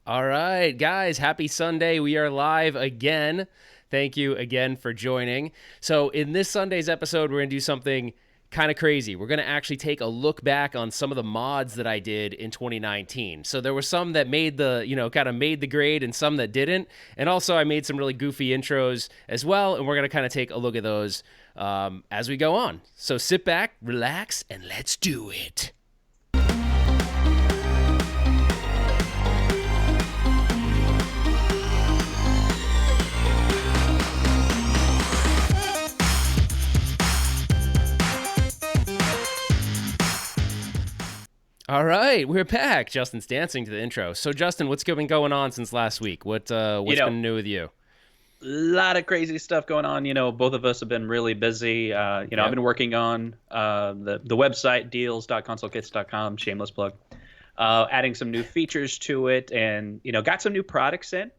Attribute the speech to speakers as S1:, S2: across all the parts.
S1: All right, guys, happy Sunday. We are live again. Thank you again for joining. So, in this Sunday's episode, we're going to do something kind of crazy. We're going to actually take a look back on some of the mods that I did in 2019. So, there were some that made the, kind of made the grade and some that didn't. And also, I made some really goofy intros as well. And we're going to kind of take a look at those as we go on. So, sit back, relax, and let's do it. All right, we're back. Justin's dancing to the intro. So, Justin, what's been going on since last week? What's been new with you?
S2: A lot of crazy stuff going on. Both of us have been really busy. I've been working on the website deals.consolekits.com, shameless plug, adding some new features to it, and got some new products in.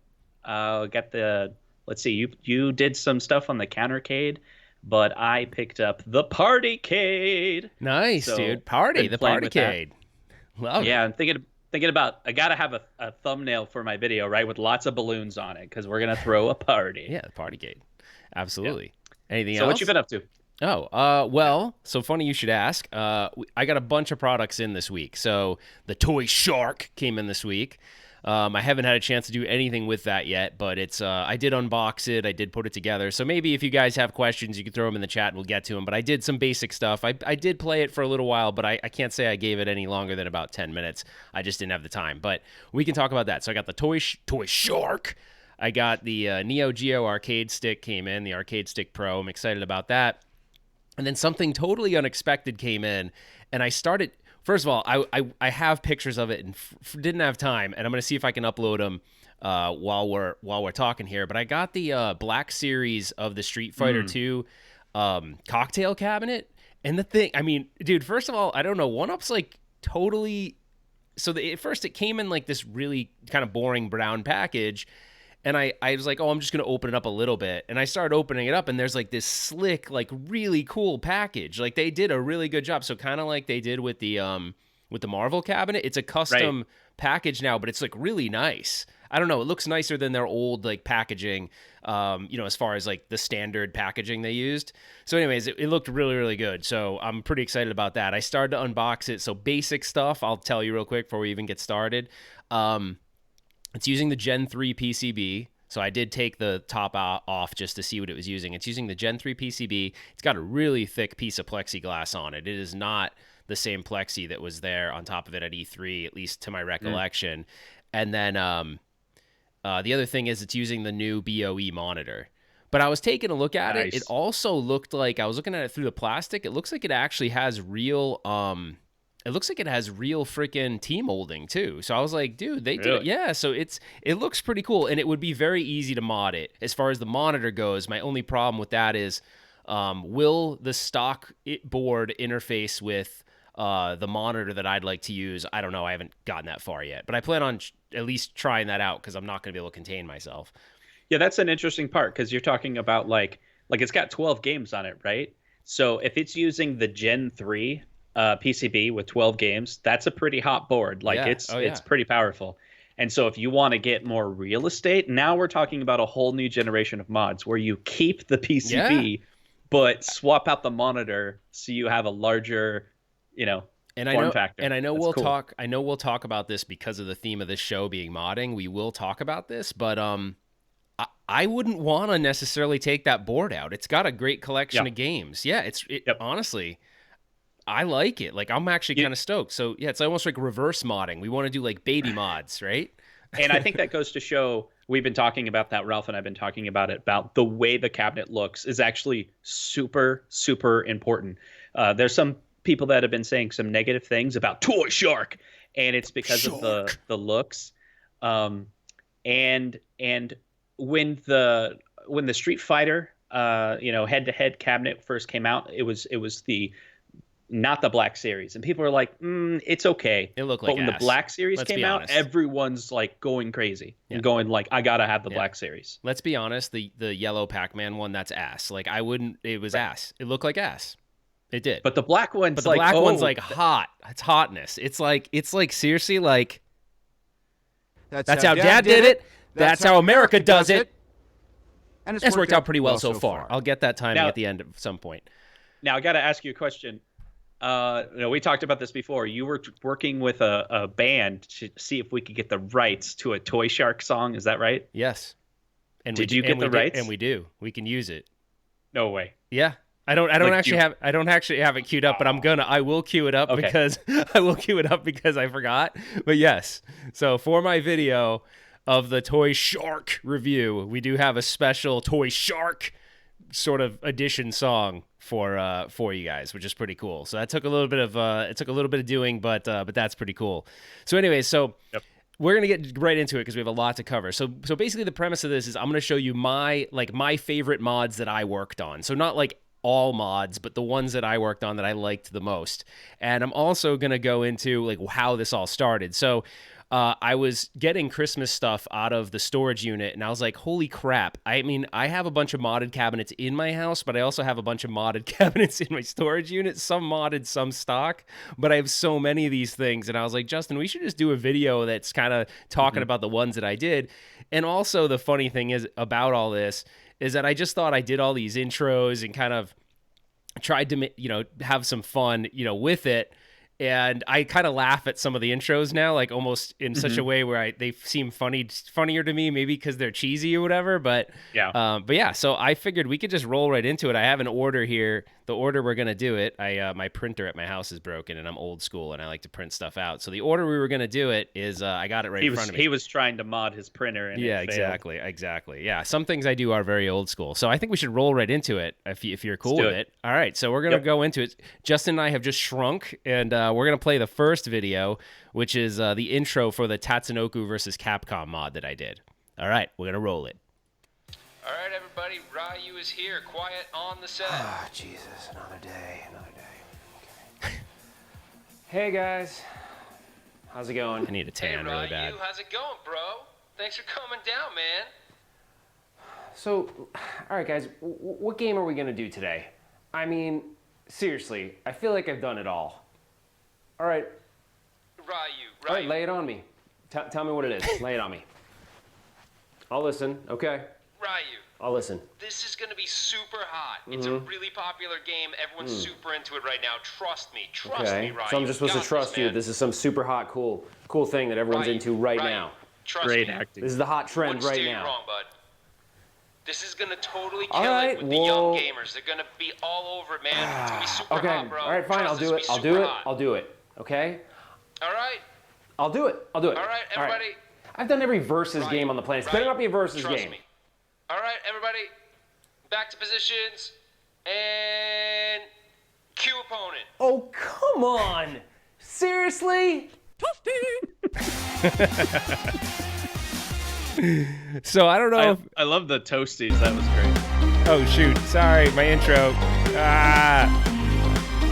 S2: Let's see, you did some stuff on the countercade, but I picked up the Partycade.
S1: Nice, so, dude. The Partycade.
S2: Love it. I'm thinking about, I gotta have a thumbnail for my video, right, with lots of balloons on it, because we're gonna throw a party.
S1: Yeah, the Partycade. Absolutely. Yeah. Anything else?
S2: So what you been up to?
S1: Well, so funny you should ask. I got a bunch of products in this week. So the Toy Shark came in this week. I haven't had a chance to do anything with that yet, but it's I did unbox it. I did put it together. So maybe if you guys have questions, you can throw them in the chat and we'll get to them. But I did some basic stuff. I did play it for a little while, but I can't say I gave it any longer than about 10 minutes. I just didn't have the time. But we can talk about that. So I got the Toy Shark. I got the Neo Geo arcade stick came in, the Arcade Stick Pro. I'm excited about that. And then something totally unexpected came in, and I started... First of all, I have pictures of it and didn't have time, and I'm gonna see if I can upload them while we're talking here. But I got the Black Series of the Street Fighter 2 cocktail cabinet, and the thing. I mean, dude. First of all, I don't know. 1UP's like totally. So at first, it came in like this really kind of boring brown package. And I was like, oh, I'm just going to open it up a little bit. And I started opening it up, and there's like this slick, like really cool package. Like they did a really good job. So kind of like they did with the Marvel cabinet. It's a custom package now, but it's like really nice. I don't know. It looks nicer than their old like packaging, as far as like the standard packaging they used. So anyways, it looked really, really good. So I'm pretty excited about that. I started to unbox it. So basic stuff, I'll tell you real quick before we even get started. It's using the Gen 3 PCB, so I did take the top off just to see what it was using. It's using the Gen 3 PCB. It's got a really thick piece of plexiglass on it. It is not the same plexi that was there on top of it at E3, at least to my recollection. And then the other thing is it's using the new BOE monitor. But I was taking a look at it. It also looked like, I was looking at it through the plastic, it looks like it actually has real... It looks like it has real freaking T-molding too. So I was like, dude, they did it. Yeah, so it looks pretty cool, and it would be very easy to mod it. As far as the monitor goes, my only problem with that is, will the stock board interface with the monitor that I'd like to use? I don't know. I haven't gotten that far yet, but I plan on at least trying that out because I'm not going to be able to contain myself.
S2: Yeah, that's an interesting part because you're talking about like it's got 12 games on it, right? So if it's using the Gen 3 PCB with 12 games, that's a pretty hot board. Like it's pretty powerful. And so if you want to get more real estate, now we're talking about a whole new generation of mods where you keep the PCB but swap out the monitor so you have a larger, form factor.
S1: And I know we'll talk about this because of the theme of this show being modding. We will talk about this, but I wouldn't want to necessarily take that board out. It's got a great collection of games. Yeah, honestly, I like it. Like, I'm actually kind of stoked. So, yeah, it's almost like reverse modding. We want to do, like, baby mods, right?
S2: And I think that goes to show, we've been talking about that, Ralph and I have been talking about it, about the way the cabinet looks is actually super, super important. There's some people that have been saying some negative things about Toy Shark, and it's because of the looks. And when the Street Fighter, head-to-head cabinet first came out, it was not the Black Series, and people are like, it's okay.
S1: It looked like
S2: when the Black Series came out, everyone's like going crazy and going like, I gotta have the Black Series.
S1: Let's be honest, the yellow Pac-Man one, that's ass. Like, it was ass. It looked like ass. It did.
S2: But the black one's
S1: one's like hot. It's hotness. It's like seriously, like That's how Dad did it. That's how America does it.
S3: And
S1: it's worked out pretty well so far. I'll get that timing
S2: Now,
S1: at the end at some point.
S2: Now, I got to ask you a question. We talked about this before. You were working with a band to see if we could get the rights to a Toy Shark song. Is that right?
S1: Yes. And
S2: did you get the rights?
S1: And we do. We can use it.
S2: No way.
S1: Yeah. I don't actually have it queued up, but I will queue it up because I forgot. But yes. So for my video of the Toy Shark review, we do have a special Toy Shark sort of edition song for you guys, which is pretty cool. So that took a little bit of doing, but that's pretty cool. So anyway, we're gonna get right into it because we have a lot to cover. So basically the premise of this is I'm gonna show you my favorite mods that I worked on. So not like all mods, but the ones that I worked on that I liked the most. And I'm also gonna go into like how this all started. So I was getting Christmas stuff out of the storage unit, and I was like, holy crap. I mean, I have a bunch of modded cabinets in my house, but I also have a bunch of modded cabinets in my storage unit, some modded, some stock, but I have so many of these things. And I was like, Justin, we should just do a video that's kind of talking about the ones that I did. And also the funny thing is about all this is that I just thought I did all these intros and kind of tried to, have some fun, with it. And I kind of laugh at some of the intros now, like almost in such a way where they seem funnier to me, maybe because they're cheesy or whatever. But yeah, so I figured we could just roll right into it. I have an order here. The order we're gonna do it. My printer at my house is broken, and I'm old school, and I like to print stuff out. So the order we were gonna do it is I got it right in front of me.
S2: He was trying to mod his printer, and it failed.
S1: exactly. Yeah, some things I do are very old school. So I think we should roll right into it if you're cool with it. All right, so we're gonna go into it. Justin and I have just shrunk, and we're going to play the first video, which is the intro for the Tatsunoko versus Capcom mod that I did. All right, we're going to roll it. All right, everybody, Ryu is here, quiet on the set.
S4: Oh, Jesus, another day. Okay.
S1: Hey, guys. How's it going? I need a tan really bad.
S5: Hey, Ryu, how's it going, bro? Thanks for coming down, man.
S4: So, all right, guys, what game are we going to do today? I mean, seriously, I feel like I've done it all. All right.
S5: Ryu.
S4: All right, lay it on me. Tell me what it is. Lay it on me. I'll listen, okay?
S5: Ryu.
S4: I'll listen.
S5: This is going to be super hot. It's a really popular game. Everyone's super into it right now. Trust me, Ryu.
S4: So I'm just supposed to trust you. This is some super hot, cool thing that everyone's into right now.
S5: Trust
S2: Great
S5: me.
S2: acting.
S4: This is the hot trend
S5: Wouldn't
S4: right
S5: steer you
S4: now.
S5: wrong, bud. This is going to totally
S4: All
S5: kill
S4: right,
S5: it with the young gamers. They're going to be all over it, man. It's going to be super
S4: Okay.
S5: hot, bro.
S4: All right, fine.
S5: Trust
S4: I'll do it.
S5: us,
S4: I'll do it. Okay?
S5: All right.
S4: I'll do it.
S5: All right, everybody.
S4: I've done every versus game on the planet. It's better not be a versus
S5: Trust
S4: game.
S5: me. All right, everybody. Back to positions. And cue opponent.
S4: Oh, come on. Seriously?
S1: So I don't know
S2: I love the toasties. That was great.
S1: Oh, shoot. Sorry, my intro.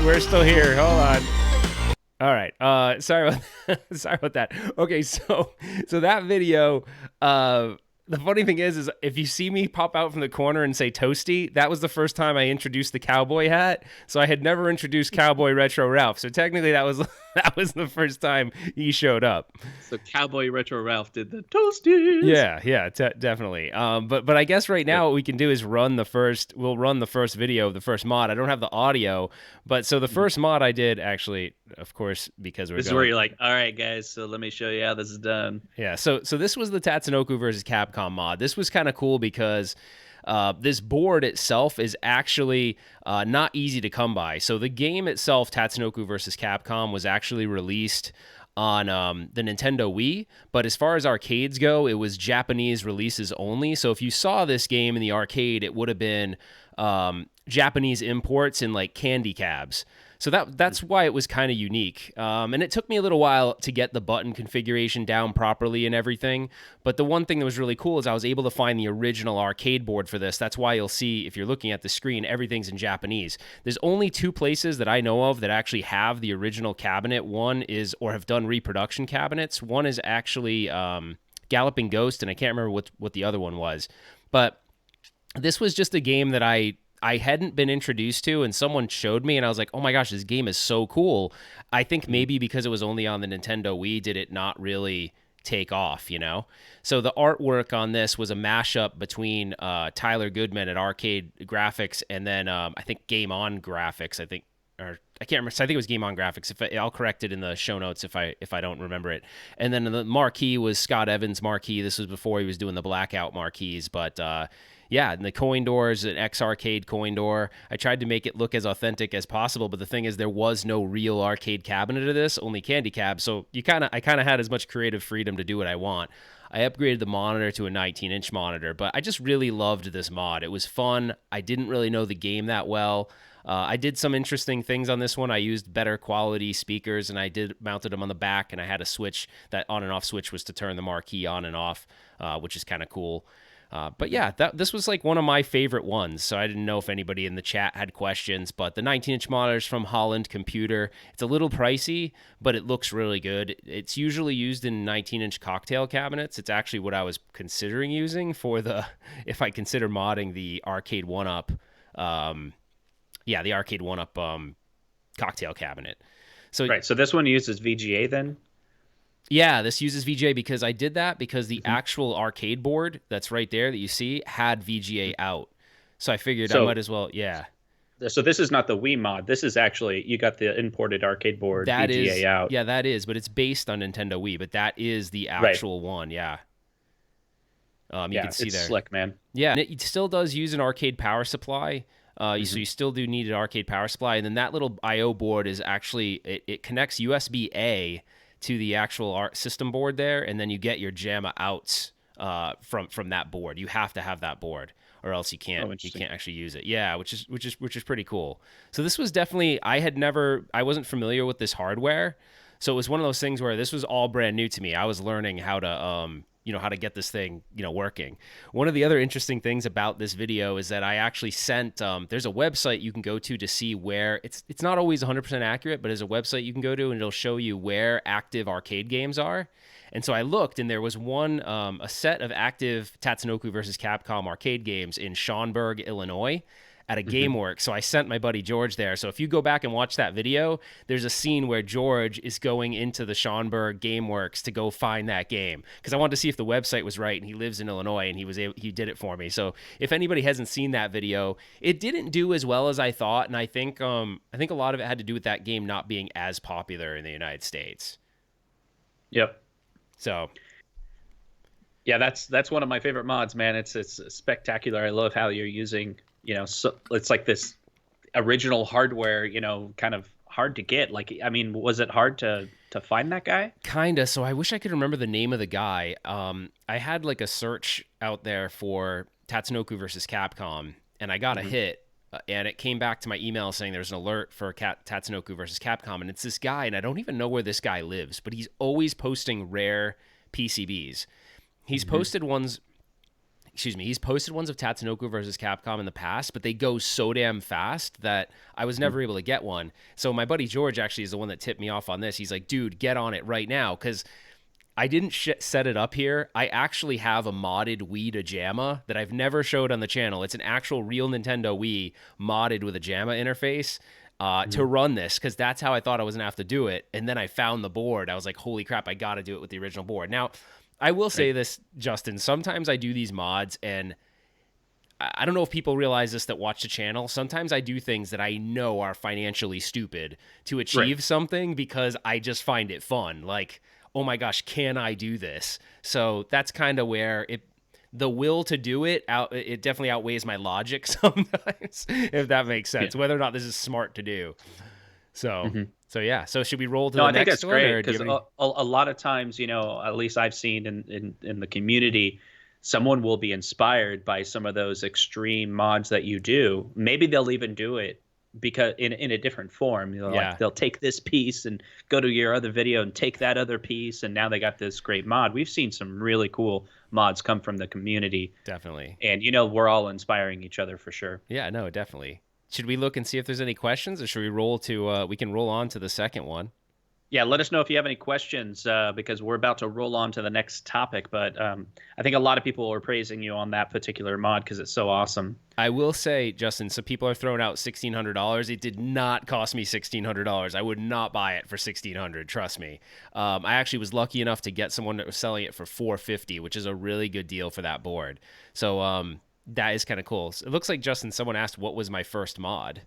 S1: We're still here. Hold on. All right. Sorry about that. Okay, so that video, the funny thing is if you see me pop out from the corner and say toasty, that was the first time I introduced the cowboy hat. So I had never introduced Cowboy Retro Ralph. So technically that was the first time he showed up.
S2: So Cowboy Retro Ralph did the toasties.
S1: Yeah, definitely. But I guess right now what we can do is we'll run the first video of the first mod. I don't have the audio, but so the first mod I did actually, of course, because
S2: this is where you're like, all right, guys, so let me show you how this is done.
S1: Yeah, so this was the Tatsunoko versus Capcom mod. This was kind of cool because this board itself is actually not easy to come by. So the game itself, Tatsunoko versus Capcom, was actually released on the Nintendo Wii, but as far as arcades go, it was Japanese releases only. So if you saw this game in the arcade, it would have been Japanese imports in like candy cabs. So that's why it was kind of unique. And it took me a little while to get the button configuration down properly and everything. But the one thing that was really cool is I was able to find the original arcade board for this. That's why you'll see, if you're looking at the screen, everything's in Japanese. There's only two places that I know of that actually have the original cabinet. One is, or have done reproduction cabinets. One is actually Galloping Ghost, and I can't remember what the other one was. But this was just a game that I hadn't been introduced to, and someone showed me, and I was like, oh my gosh, this game is so cool. I think maybe because it was only on the Nintendo Wii did it not really take off, you know? So the artwork on this was a mashup between Tyler Goodman at Arcade Graphics and then I think Game On Graphics, or I can't remember. So I think it was Game On Graphics. I'll correct it in the show notes if I don't remember it. And then the marquee was Scott Evans' marquee. This was before he was doing the blackout marquees, but yeah, and the coin door is an X-Arcade coin door. I tried to make it look as authentic as possible, but the thing is there was no real arcade cabinet of this, only candy cab. So I kind of had as much creative freedom to do what I want. I upgraded the monitor to a 19-inch monitor, but I just really loved this mod. It was fun. I didn't really know the game that well. I did some interesting things on this one. I used better quality speakers, and I mounted them on the back, and I had a switch. That on and off switch was to turn the marquee on and off, which is kind of cool. But yeah, this was like one of my favorite ones. So I didn't know if anybody in the chat had questions, but the 19-inch monitor is from Holland Computer. It's a little pricey, but it looks really good. It's usually used in 19-inch cocktail cabinets. It's actually what I was considering using for if I consider modding the Arcade 1-Up, the Arcade 1-Up cocktail cabinet. So
S2: right. So this one uses VGA then?
S1: Yeah, this uses VGA because I did that because the actual arcade board that's right there that you see had VGA out. So I figured I might as well, yeah.
S2: So this is not the Wii mod. This is actually, you got the imported arcade board VGA out.
S1: Yeah, that is, but it's based on Nintendo Wii, but that is the actual one, yeah. You can see
S2: it's
S1: there.
S2: Slick, man.
S1: Yeah, and it still does use an arcade power supply. So you still do need an arcade power supply. And then that little I.O. board is actually, it connects USB-A to the actual system board there, and then you get your JAMA outs from that board. You have to have that board, or else you can't actually use it. Yeah, which is pretty cool. So this was definitely I wasn't familiar with this hardware, so it was one of those things where this was all brand new to me. I was learning how to how to get this thing, working. One of the other interesting things about this video is that I actually sent, there's a website you can go to see where, it's not always 100% accurate, but there's a website you can go to and it'll show you where active arcade games are. And so I looked and there was a set of active Tatsunoko versus Capcom arcade games in Schaumburg, Illinois, at a GameWorks. So I sent my buddy George there. So if you go back and watch that video, there's a scene where George is going into the Schaumburg GameWorks to go find that game, because I wanted to see if the website was right, and he lives in Illinois, and he did it for me. So if anybody hasn't seen that video, it didn't do as well as I thought, and I think a lot of it had to do with that game not being as popular in the United States.
S2: Yep.
S1: So
S2: yeah, that's one of my favorite mods, man. It's spectacular. I love how you're using, so it's like this original hardware, kind of hard to get. Like, I mean, was it hard to find that guy?
S1: Kinda. So I wish I could remember the name of the guy. I had like a search out there for Tatsunoko versus Capcom, and I got a hit, and it came back to my email saying there's an alert for Tatsunoko versus Capcom, and it's this guy, and I don't even know where this guy lives, but he's always posting rare PCBs. He's posted ones. He's posted ones of Tatsunoko versus Capcom in the past, but they go so damn fast that I was never able to get one. So my buddy George actually is the one that tipped me off on this. He's like, dude, get on it right now, because I didn't set it up here. I actually have a modded Wii to JAMA that I've never showed on the channel. It's an actual real Nintendo Wii modded with a JAMA interface to run this, because that's how I thought I was going to have to do it. And then I found the board. I was like, holy crap, I got to do it with the original board. Now, I will say this, Justin, sometimes I do these mods, and I don't know if people realize this that watch the channel. Sometimes I do things that I know are financially stupid to achieve something because I just find it fun. Like, oh my gosh, can I do this? So that's kind of where the will to do it definitely outweighs my logic sometimes, if that makes sense, whether or not this is smart to do. So, so yeah. So should we roll to the next one?
S2: I think that's great, because a lot of times, at least I've seen in the community, someone will be inspired by some of those extreme mods that you do. Maybe they'll even do it because in a different form. Like they'll take this piece and go to your other video and take that other piece, and now they got this great mod. We've seen some really cool mods come from the community.
S1: Definitely.
S2: And we're all inspiring each other for sure.
S1: Yeah, no, definitely. Should we look and see if there's any questions, or should we roll to we can roll on to the second one?
S2: Yeah, let us know if you have any questions because we're about to roll on to the next topic. But I think a lot of people are praising you on that particular mod because it's so awesome.
S1: I will say, Justin, so people are throwing out $1,600. It did not cost me $1,600. I would not buy it for $1,600. Trust me. I actually was lucky enough to get someone that was selling it for $450, which is a really good deal for that board. So that is kind of cool. So it looks like, Justin, someone asked what was my first mod.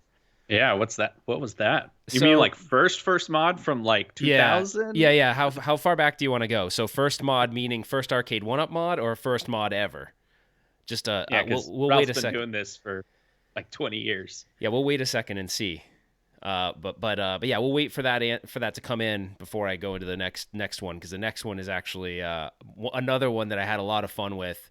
S2: Yeah, what's that? What was that? You
S1: So-
S2: mean like first mod from like 2000?
S1: Yeah. How far back do you want to go? So first mod meaning first arcade 1-up mod or first mod ever? Just
S2: Yeah,
S1: we'll
S2: Ralph's
S1: wait a
S2: been
S1: second.
S2: doing this for like 20 years.
S1: Yeah, we'll wait a second and see. But yeah, we'll wait for that to come in before I go into the next one, because the next one is actually another one that I had a lot of fun with.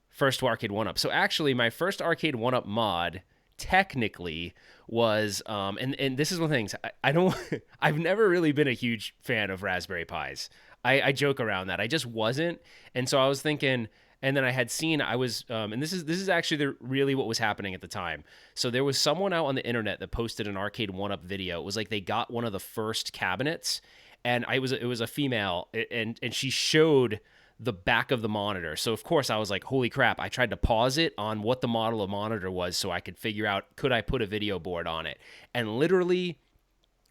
S1: First arcade 1-up. So actually, my first arcade 1-up mod technically was and this is one of the things I don't I've never really been a huge fan of Raspberry Pis. I joke around that I just wasn't, and so I was thinking. And then I had seen, and this is actually really what was happening at the time. So there was someone out on the internet that posted an arcade 1-up video. It was like they got one of the first cabinets, and it was a female, and she showed the back of the monitor. So of course I was like, holy crap! I tried to pause it on what the model of monitor was so I could figure out, could I put a video board on it? And literally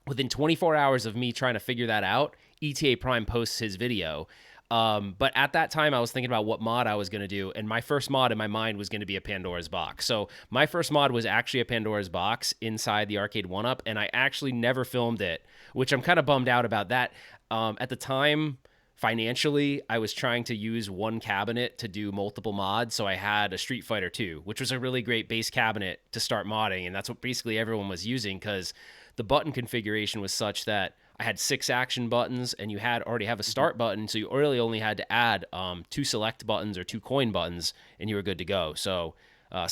S1: within 24 hours of me trying to figure that out, ETA Prime posts his video. But at that time, I was thinking about what mod I was going to do, and my first mod in my mind was going to be a Pandora's Box. So my first mod was actually a Pandora's Box inside the arcade 1-up, and I actually never filmed it, which I'm kind of bummed out about that. At the time, financially, I was trying to use one cabinet to do multiple mods, so I had a Street Fighter 2, which was a really great base cabinet to start modding, and that's what basically everyone was using, because the button configuration was such that I had 6 action buttons, and you already have a start button, so you really only had to add 2 select buttons or 2 coin buttons, and you were good to go. So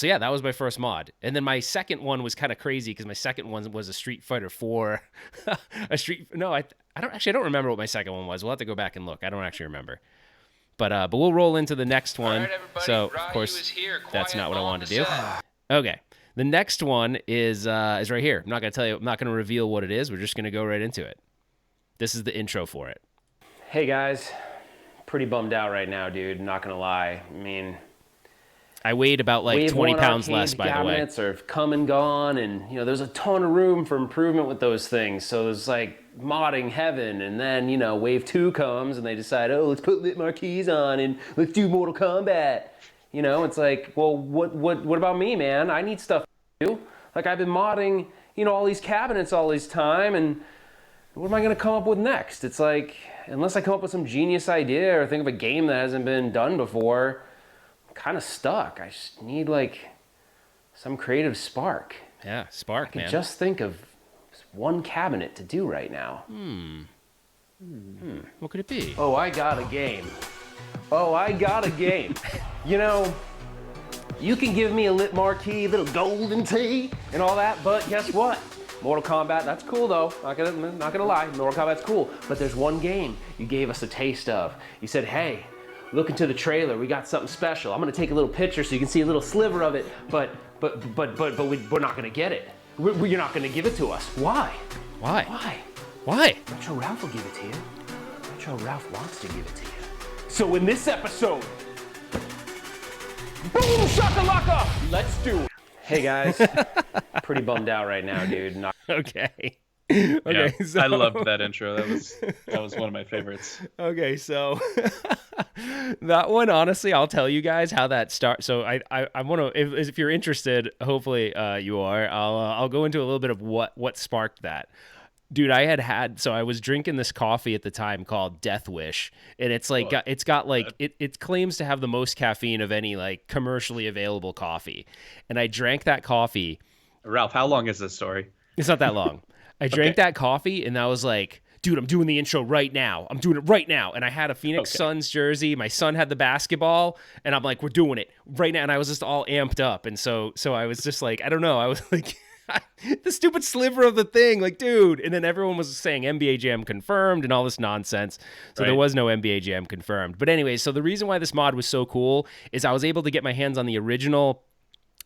S1: yeah, that was my first mod. And then my second one was kind of crazy, because my second one was a Street Fighter 4. I don't remember what my second one was. We'll have to go back and look. I don't actually remember. But we'll roll into the next one.
S5: All right, everybody,
S1: So of
S5: Ryu
S1: course
S5: is here.
S1: that's
S5: Quiet
S1: not what I
S5: on
S1: wanted to
S5: the
S1: do.
S5: set.
S1: Okay. The next one is right here. I'm not going to tell you. I'm not going to reveal what it is. We're just going to go right into it. This is the intro for it.
S4: Hey guys, pretty bummed out right now, dude. Not gonna lie. I mean,
S1: I weighed about like
S4: Wave
S1: 20
S4: 1
S1: pounds
S4: arcade
S1: less, by the way.
S4: cabinets are come and gone, and there's a ton of room for improvement with those things. So there's like modding heaven, and then Wave 2 comes, and they decide, oh, let's put lit marquees on, and let's do Mortal Kombat. It's like, well, what about me, man? I need stuff to do. Like, I've been modding, all these cabinets all this time, and what am I going to come up with next? It's like, unless I come up with some genius idea or think of a game that hasn't been done before, I'm kind of stuck. I just need like some creative spark.
S1: Yeah, spark, man.
S4: Just think of one cabinet to do right now.
S1: What could it be?
S4: Oh, I got a game. You can give me a lit marquee, little golden tea, and all that, but guess what? Mortal Kombat, that's cool though. Not gonna lie, Mortal Kombat's cool. But there's one game you gave us a taste of. You said, hey, look into the trailer. We got something special. I'm gonna take a little picture so you can see a little sliver of it. But we're not gonna get it. You're not gonna give it to us. Why?
S1: Why?
S4: Why?
S1: Why?
S4: RetroRalph will give it to you. RetroRalph wants to give it to you. So in this episode, boom shakalaka, let's do it. Hey guys, pretty bummed out right now, dude.
S1: Okay.
S2: Yeah,
S1: So,
S2: I loved that intro. That was one of my favorites.
S1: Okay, so that one, honestly, I'll tell you guys how that starts. So I want to, if you're interested, hopefully you are. I'll go into a little bit of what sparked that. Dude, so I was drinking this coffee at the time called Death Wish, and it's like it claims to have the most caffeine of any like commercially available coffee. And I drank that coffee.
S2: Ralph, how long is this story?
S1: It's not that long. I drank that coffee, and I was like, dude, I'm doing the intro right now. I'm doing it right now. And I had a Phoenix Suns jersey. My son had the basketball, and I'm like, we're doing it right now. And I was just all amped up. And so I was just like, I don't know. I was like, the stupid sliver of the thing, like, dude. And then everyone was saying NBA Jam confirmed and all this nonsense. So there was no NBA Jam confirmed. But anyway, so the reason why this mod was so cool is I was able to get my hands on the original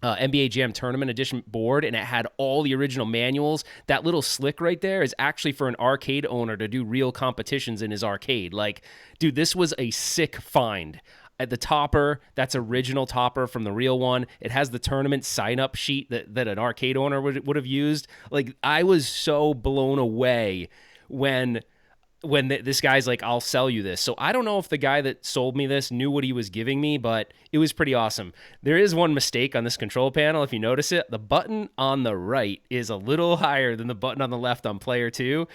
S1: NBA Jam Tournament Edition board, and it had all the original manuals. That little slick right there is actually for an arcade owner to do real competitions in his arcade. Like, dude, this was a sick find. At the topper, that's original topper from the real one. It has the tournament sign-up sheet that an arcade owner would have used. Like, I was so blown away when this guy's like, I'll sell you this. So I don't know if the guy that sold me this knew what he was giving me, but it was pretty awesome. There is one mistake on this control panel. If you notice it, the button on the right is a little higher than the button on the left on player 2,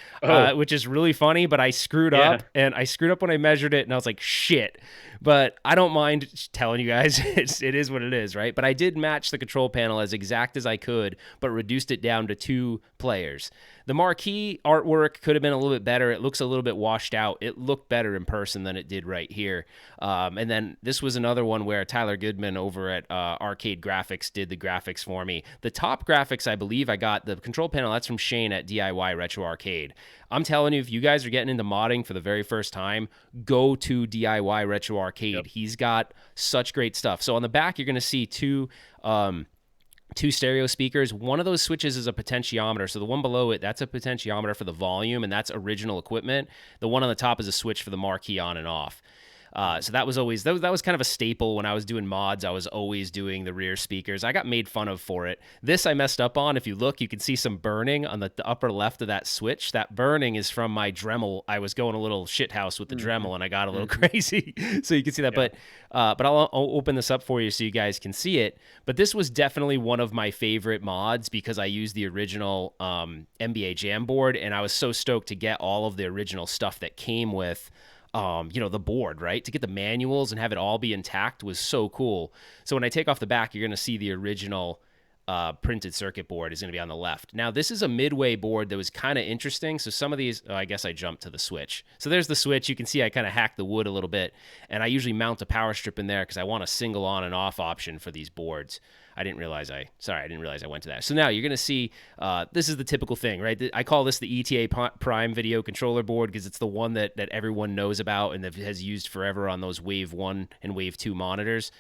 S1: which is really funny, but I screwed up, and I screwed up when I measured it, and I was like, shit. But I don't mind telling you guys, it is what it is, right? But I did match the control panel as exact as I could, but reduced it down to 2 players. The marquee artwork could have been a little bit better. It looks a little bit washed out. It looked better in person than it did right here. And then this was another one where Tyler Goodman over at Arcade Graphics did the graphics for me. The top graphics, I believe I got, the control panel, that's from Shane at DIY Retro Arcade. I'm telling you, if you guys are getting into modding for the very first time, go to DIY Retro Arcade. Yep. He's got such great stuff. So on the back, you're going to see two stereo speakers. One of those switches is a potentiometer. So the one below it, that's a potentiometer for the volume, and that's original equipment. The one on the top is a switch for the marquee on and off. So that was always, that was kind of a staple when I was doing mods. I was always doing the rear speakers. I got made fun of for it. This I messed up on. If you look, you can see some burning on the upper left of that switch. That burning is from my Dremel. I was going a little shit house with the Dremel, and I got a little crazy. So you can see that. Yeah. But I'll open this up for you so you guys can see it. But this was definitely one of my favorite mods because I used the original NBA Jam board, and I was so stoked to get all of the original stuff that came with the board, right? To get the manuals and have it all be intact was so cool. So when I take off the back, you're going to see the original printed circuit board is going to be on the left. Now, this is a midway board that was kind of interesting. So some of these, I guess I jumped to the switch. So there's the switch. You can see I kind of hacked the wood a little bit. And I usually mount a power strip in there because I want a single on and off option for these boards. I didn't realize I went to that. So now you're going to see, this is the typical thing, right? I call this the ETA Prime video controller board because it's the one that everyone knows about and that has used forever on those Wave 1 and Wave 2 monitors.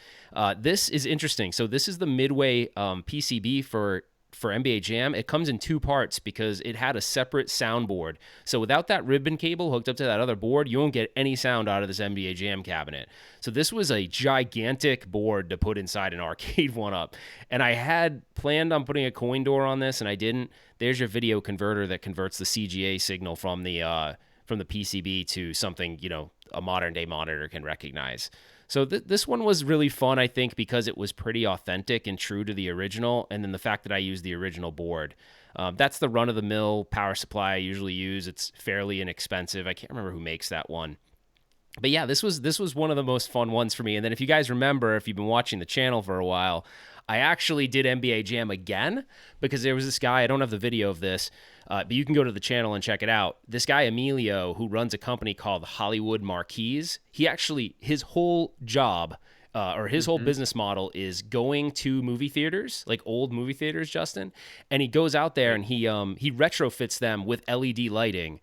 S1: This is interesting. So this is the Midway PCB for NBA Jam. It comes in 2 parts because it had a separate soundboard. So without that ribbon cable hooked up to that other board, you won't get any sound out of this NBA Jam cabinet. So this was a gigantic board to put inside an arcade one-up. And I had planned on putting a coin door on this, and I didn't. There's your video converter that converts the CGA signal from the PCB to something, a modern-day monitor can recognize. So this one was really fun, I think, because it was pretty authentic and true to the original, and then the fact that I used the original board. That's the run-of-the-mill power supply I usually use. It's fairly inexpensive. I can't remember who makes that one. But yeah, this was one of the most fun ones for me. And then if you guys remember, if you've been watching the channel for a while, I actually did NBA Jam again because there was this guy, I don't have the video of this, but you can go to the channel and check it out. This guy, Emilio, who runs a company called Hollywood Marquees, his whole job or his whole business model is going to movie theaters, like old movie theaters, Justin, and he goes out there and he retrofits them with LED lighting.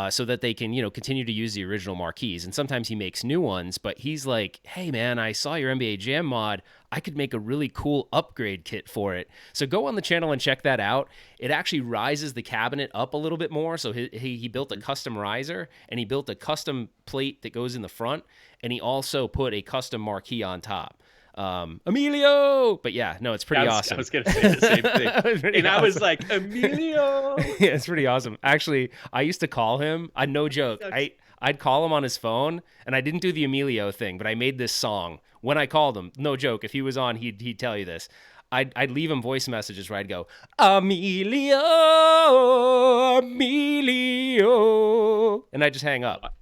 S1: So that they can, continue to use the original marquees. And sometimes he makes new ones, but he's like, hey, man, I saw your NBA Jam mod. I could make a really cool upgrade kit for it. So go on the channel and check that out. It actually rises the cabinet up a little bit more. So he built a custom riser, and he built a custom plate that goes in the front, and he also put a custom marquee on top. Emilio, but yeah, no, it's pretty awesome.
S2: I was gonna say the same thing, and awesome. I was like, Emilio.
S1: Yeah, it's pretty awesome. Actually, I used to call him. No joke. I'd call him on his phone, and I didn't do the Emilio thing, but I made this song when I called him. No joke. If he was on, he'd tell you this. I'd leave him voice messages where I'd go, Emilio, and I just hang up.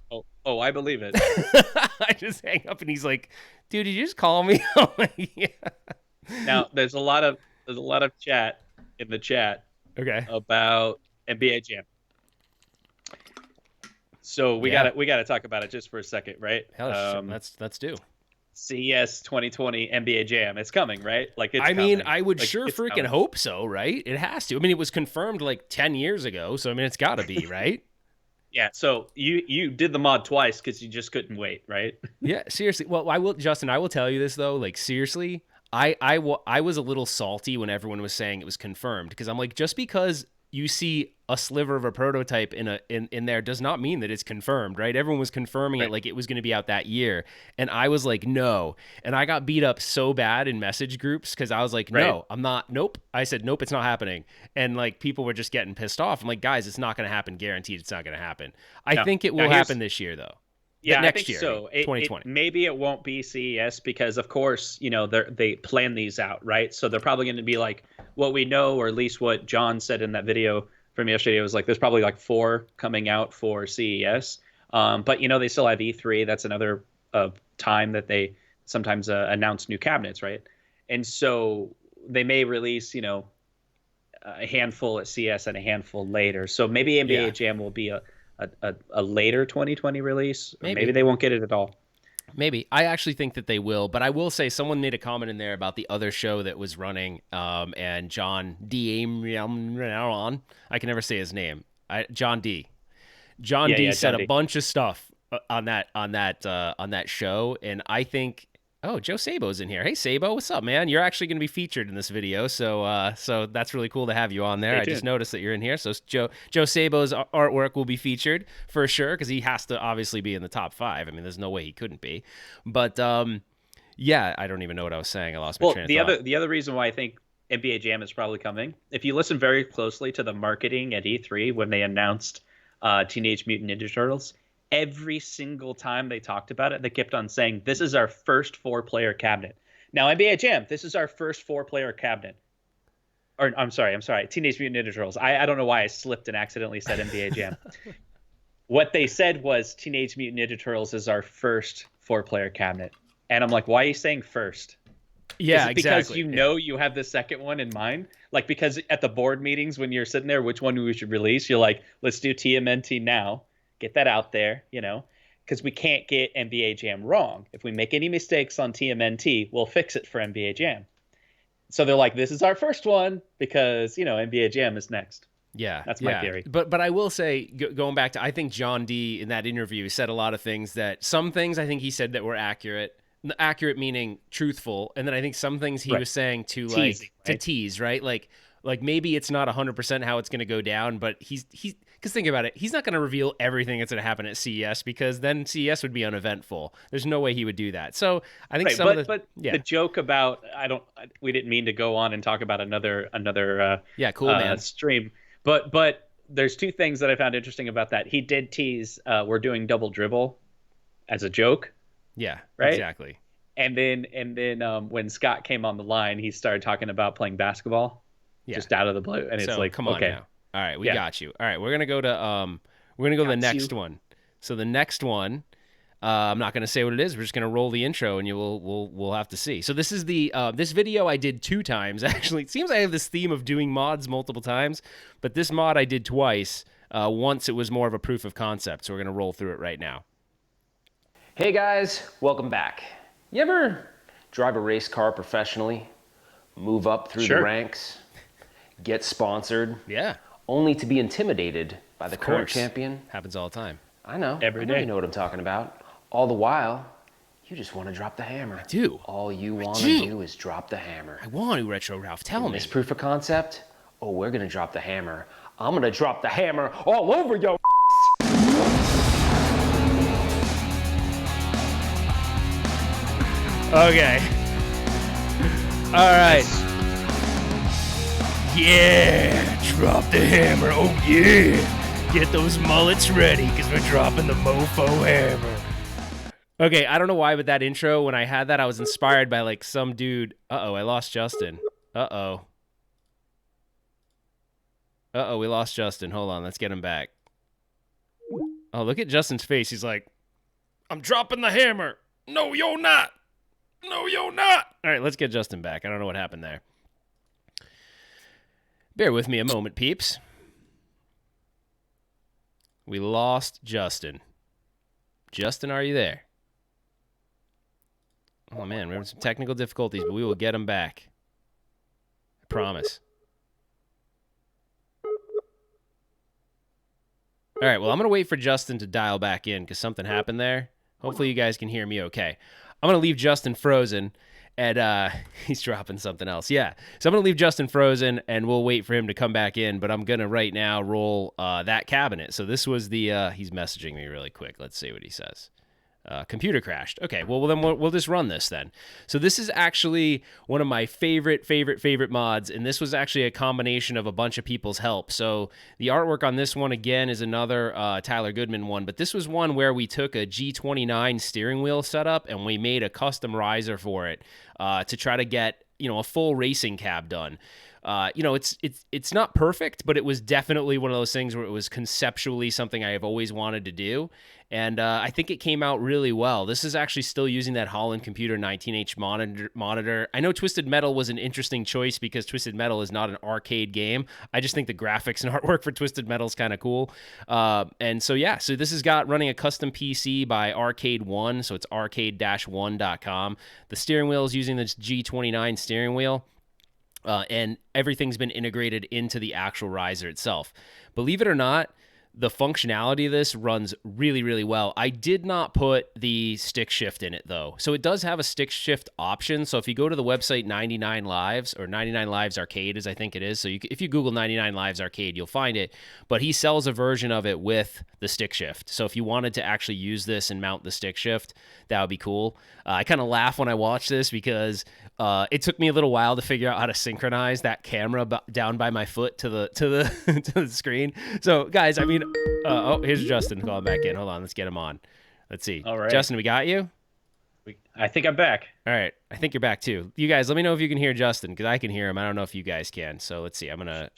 S2: Oh, I believe it.
S1: I just hang up, and he's like, dude, did you just call me? I'm like, yeah.
S2: Now there's a lot of chat in the chat.
S1: Okay.
S2: About NBA Jam. So we gotta talk about it just for a second, right?
S1: Hell, let's do.
S2: CES 2020 NBA Jam. It's coming, right? Like it's.
S1: I would freaking hope so, right? It has to. I mean, it was confirmed like 10 years ago, so I mean, it's got to be, right?
S2: Yeah, so you did the mod twice because you just couldn't wait, right?
S1: Yeah, seriously. Well, Justin, I will tell you this though. Like seriously, I was a little salty when everyone was saying it was confirmed, because I'm like, just because you see a sliver of a prototype in there does not mean that it's confirmed, right? Everyone was confirming it like it was going to be out that year, and I was like, no, and I got beat up so bad in message groups because I was like, no, I'm not. Nope. I said, nope, it's not happening, and like people were just getting pissed off. I'm like, guys, it's not going to happen. Guaranteed, it's not going to happen. I think it will happen this year, though.
S2: Yeah,
S1: next
S2: I think
S1: year,
S2: so.
S1: 2020.
S2: Maybe it won't be CES because, of course, they plan these out, right? So they're probably going to be like what we know, or at least what John said in that video from yesterday. It was like there's probably like 4 coming out for CES. But they still have E3. That's another time that they sometimes announce new cabinets, right? And so they may release, a handful at CES and a handful later. So maybe NBA Jam will be a later 2020 release. Maybe they won't get it at all.
S1: Maybe. I actually think that they will, but I will say someone made a comment in there about the other show that was running, and John D. I can never say his name. John D. Said a bunch of stuff on that show, and I think, oh, Joe Sabo's in here. Hey, Sabo, what's up, man? You're actually going to be featured in this video, so that's really cool to have you on there. I just noticed that you're in here, so Joe Sabo's artwork will be featured for sure, because he has to obviously be in the top 5. I mean, there's no way he couldn't be. But yeah, I don't even know what I was saying. I lost my train of thought.
S2: The other reason why I think NBA Jam is probably coming, if you listen very closely to the marketing at E3 when they announced Teenage Mutant Ninja Turtles, every single time they talked about it, they kept on saying, this is our first 4-player cabinet. Now, NBA Jam, this is our first 4-player cabinet. Or, I'm sorry, Teenage Mutant Ninja Turtles. I don't know why I slipped and accidentally said NBA Jam. What they said was Teenage Mutant Ninja Turtles is our first 4-player cabinet. And I'm like, why are you saying first?
S1: Yeah,
S2: is it because you have the second one in mind? Like, because at the board meetings when you're sitting there, which one we should release, you're like, let's do TMNT now. Get that out there, because we can't get NBA Jam wrong. If we make any mistakes on TMNT, we'll fix it for NBA Jam. So they're like, this is our first one because, NBA Jam is next.
S1: Yeah.
S2: That's my theory.
S1: But I will say, going back to, I think John D. in that interview said a lot of things some things I think he said that were accurate. Accurate meaning truthful. And then I think some things he was saying to to tease, right? Like maybe it's not 100% how it's going to go down, but because think about it, he's not going to reveal everything that's going to happen at CES, because then CES would be uneventful. There's no way he would do that. So I think
S2: the joke about we didn't mean to go on and talk about another
S1: cool man
S2: stream, but there's 2 things that I found interesting about that. He did tease we're doing double dribble as a joke.
S1: Yeah,
S2: right?
S1: Exactly.
S2: And then when Scott came on the line, he started talking about playing basketball, just out of the blue, and it's like,
S1: come on, okay, now. All right, we got you. All right, we're gonna go to the next one. So the next one, I'm not gonna say what it is. We're just gonna roll the intro, and we'll have to see. So this is this video I did 2 times actually. It seems I have this theme of doing mods multiple times, but this mod I did twice. Once it was more of a proof of concept, so we're gonna roll through it right now.
S4: Hey guys, welcome back. You ever drive a race car professionally, move up through the ranks, get sponsored, only to be intimidated by the current champion?
S1: Happens all the time.
S4: I know.
S2: Every day.
S4: You know what I'm talking about. All the while, you just want to drop the hammer.
S1: I do.
S4: All you want to do is drop the hammer.
S1: I want to, RetroRalph. Tell me.
S4: This proof of concept? Oh, we're going to drop the hammer. I'm going to drop the hammer all over your
S1: Okay. All right. Yeah, drop the hammer. Oh yeah. Get those mullets ready, because we're dropping the mofo hammer. Okay, I don't know why, but that intro, when I had that, I was inspired by like some dude. Uh-oh, I lost Justin. Uh-oh, we lost Justin. Hold on, let's get him back. Oh, look at Justin's face. He's like, I'm dropping the hammer. No, you're not. No, you're not. All right, let's get Justin back. I don't know what happened there. Bear with me a moment, peeps. We lost Justin. Justin, are you there? Oh, man, we're having some technical difficulties, but we will get him back. I promise. All right, well, I'm going to wait for Justin to dial back in because something happened there. Hopefully you guys can hear me okay. I'm going to leave Justin frozen, And he's dropping something else. Yeah. So I'm going to leave Justin frozen, and we'll wait for him to come back in. But I'm going to right now roll that cabinet. So this was the he's messaging me really quick. Let's see what he says. Computer crashed. Okay, well then we'll just run this then. So this is actually one of my favorite mods, and this was actually a combination of a bunch of people's help. So the artwork on this one, again, is another Tyler Goodman one, but this was one where we took a G29 steering wheel setup and we made a custom riser for it to try to get, a full racing cab done. It's not perfect, but it was definitely one of those things where it was conceptually something I have always wanted to do. And I think it came out really well. This is actually still using that Holland Computer 19H monitor. I know Twisted Metal was an interesting choice because Twisted Metal is not an arcade game. I just think the graphics and artwork for Twisted Metal is kind of cool. And so this has got running a custom PC by Arcade One. So it's arcade-1.com. The steering wheel is using this G29 steering wheel. And everything's been integrated into the actual riser itself. Believe it or not, the functionality of this runs really, really well. I did not put the stick shift in it, though. So it does have a stick shift option. So if you go to the website 99 Lives, or 99 Lives Arcade, as I think it is, so if you Google 99 Lives Arcade, you'll find it. But he sells a version of it with the stick shift. So if you wanted to actually use this and mount the stick shift, that would be cool. I kind of laugh when I watch this because it took me a little while to figure out how to synchronize that camera down by my foot to the to the screen. So guys, I mean, here's Justin calling back in. Hold on, let's get him on. Let's see.
S2: All right,
S1: Justin, we got you.
S2: I think I'm back.
S1: All right, I think you're back too. You guys, let me know if you can hear Justin because I can hear him. I don't know if you guys can. So let's see. I'm gonna.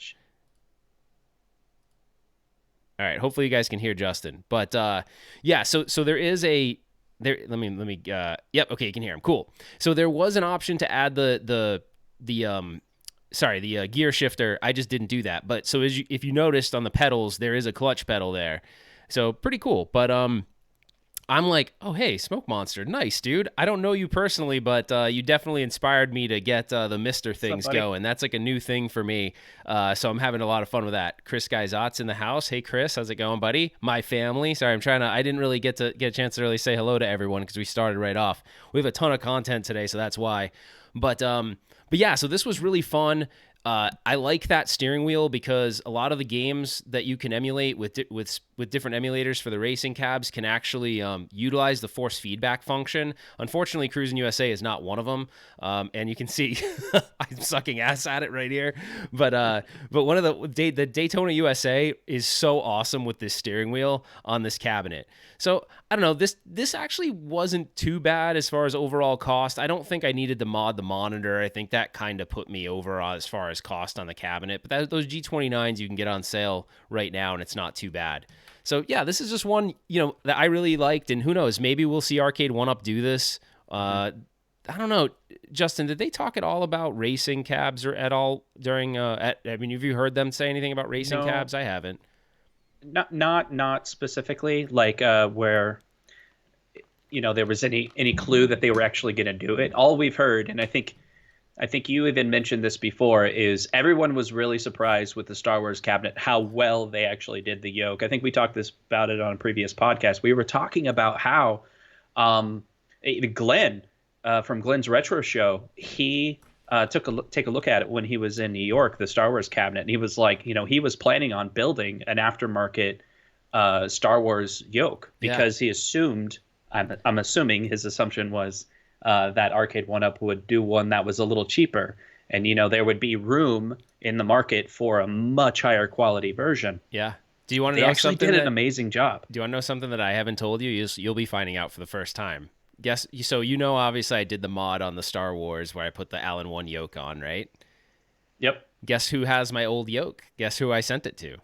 S1: All right, hopefully you guys can hear Justin. But so there is a. Let me yep, okay, you can hear him. Cool. So there was an option to add the gear shifter. I just didn't do that. But so if you noticed on the pedals, there is a clutch pedal there. So pretty cool. But I'm like, oh, hey, Smoke Monster. Nice, dude. I don't know you personally, but you definitely inspired me to get the Mister things going. That's like a new thing for me. So I'm having a lot of fun with that. Chris Guyzot's in the house. Hey, Chris, how's it going, buddy? My family. Sorry, I didn't really get a chance to really say hello to everyone because we started right off. We have a ton of content today, so that's why. But yeah, so this was really fun. I like that steering wheel because a lot of the games that you can emulate with different emulators for the racing cabs can actually utilize the force feedback function. Unfortunately, Cruis'n USA is not one of them, and you can see I'm sucking ass at it right here. But one of the Daytona USA is so awesome with this steering wheel on this cabinet. So I don't know, this actually wasn't too bad as far as overall cost. I don't think I needed to mod the monitor. I think that kind of put me over as far as cost on the cabinet. But those G29s you can get on sale right now, and it's not too bad. So yeah, this is just one that I really liked, and who knows, maybe we'll see Arcade 1-Up do this. I don't know, Justin, did they talk at all about racing cabs or at all during? Have you heard them say anything about racing cabs? I haven't.
S2: Not specifically, like where there was any clue that they were actually going to do it. All we've heard, and I think you even mentioned this before, is everyone was really surprised with the Star Wars cabinet how well they actually did the yoke. I think we talked about it on a previous podcast. We were talking about how Glenn from Glenn's Retro Show, he take a look at it when he was in New York, the Star Wars cabinet, and he was like, he was planning on building an aftermarket Star Wars yoke because he assumed, I'm assuming his assumption was that Arcade 1-Up would do one that was a little cheaper, and there would be room in the market for a much higher quality version.
S1: Yeah. Do you want to
S2: know
S1: something?
S2: They actually did an amazing job.
S1: Do you want to know something that I haven't told you? You'll be finding out for the first time. Guess so. Obviously, I did the mod on the Star Wars where I put the Allen 1 yoke on, right?
S2: Yep.
S1: Guess who has my old yoke? Guess who I sent it to?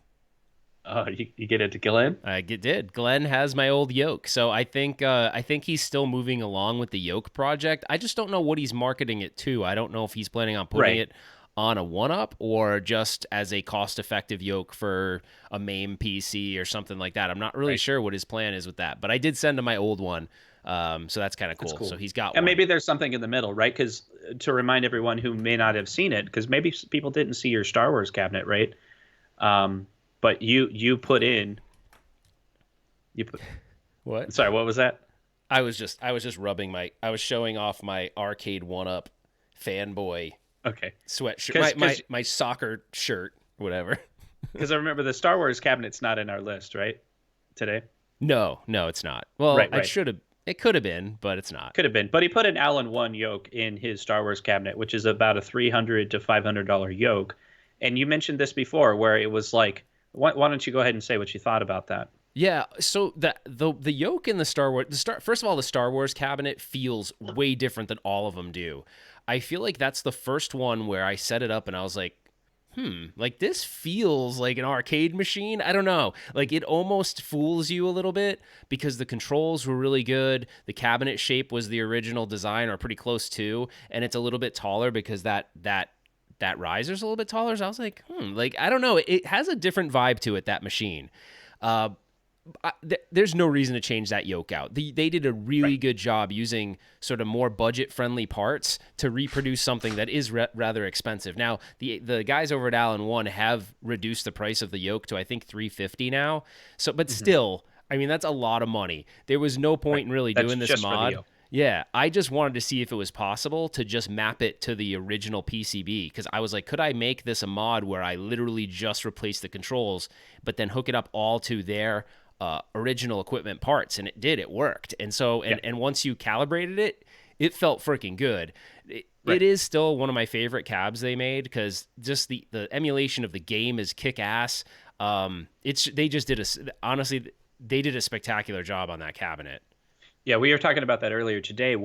S2: Oh, you get it to Glenn?
S1: I did. Glenn has my old yoke. So I think he's still moving along with the yoke project. I just don't know what he's marketing it to. I don't know if he's planning on putting it on a 1-Up or just as a cost-effective yoke for a MAME PC or something like that. I'm not really sure what his plan is with that. But I did send him my old one. So that's kind of cool. So he's got one.
S2: And maybe there's something in the middle, right? Because to remind everyone who may not have seen it, because maybe people didn't see your Star Wars cabinet, right? But you put what?
S1: Sorry,
S2: what was that?
S1: I was just rubbing I was showing off my arcade 1-up fanboy
S2: Okay.
S1: sweatshirt, my soccer shirt, whatever.
S2: Because I remember the Star Wars cabinet's not in our list, right? Today?
S1: No, it's not. Well,
S2: Right.
S1: it could have been, but it's not.
S2: Could have been. But he put an Allen 1 yoke in his Star Wars cabinet, which is about a $300 to $500 yoke. And you mentioned this before where it was like, why don't you go ahead and say what you thought about that?
S1: Yeah, so the yoke in the Star Wars, first of all, the Star Wars cabinet feels way different than all of them do. I feel like that's the first one where I set it up and I was like, like this feels like an arcade machine. I don't know. Like it almost fools you a little bit because the controls were really good. The cabinet shape was the original design or pretty close to, and it's a little bit taller because that riser's a little bit taller. So I was like, like I don't know. It has a different vibe to it, that machine. There's no reason to change that yoke out. They did a really good job using sort of more budget-friendly parts to reproduce something that is rather expensive. Now, the guys over at Allen One have reduced the price of the yoke to I think $350 now. So, but still, I mean that's a lot of money. There was no point in really doing this mod. Yeah, I just wanted to see if it was possible to just map it to the original PCB because I was like, could I make this a mod where I literally just replace the controls, but then hook it up all to their original equipment parts? And it did. It worked. And so, and once you calibrated it, it felt freaking good. It is still one of my favorite cabs they made because just the emulation of the game is kick-ass. They did a spectacular job on that cabinet.
S2: Yeah, we were talking about that earlier today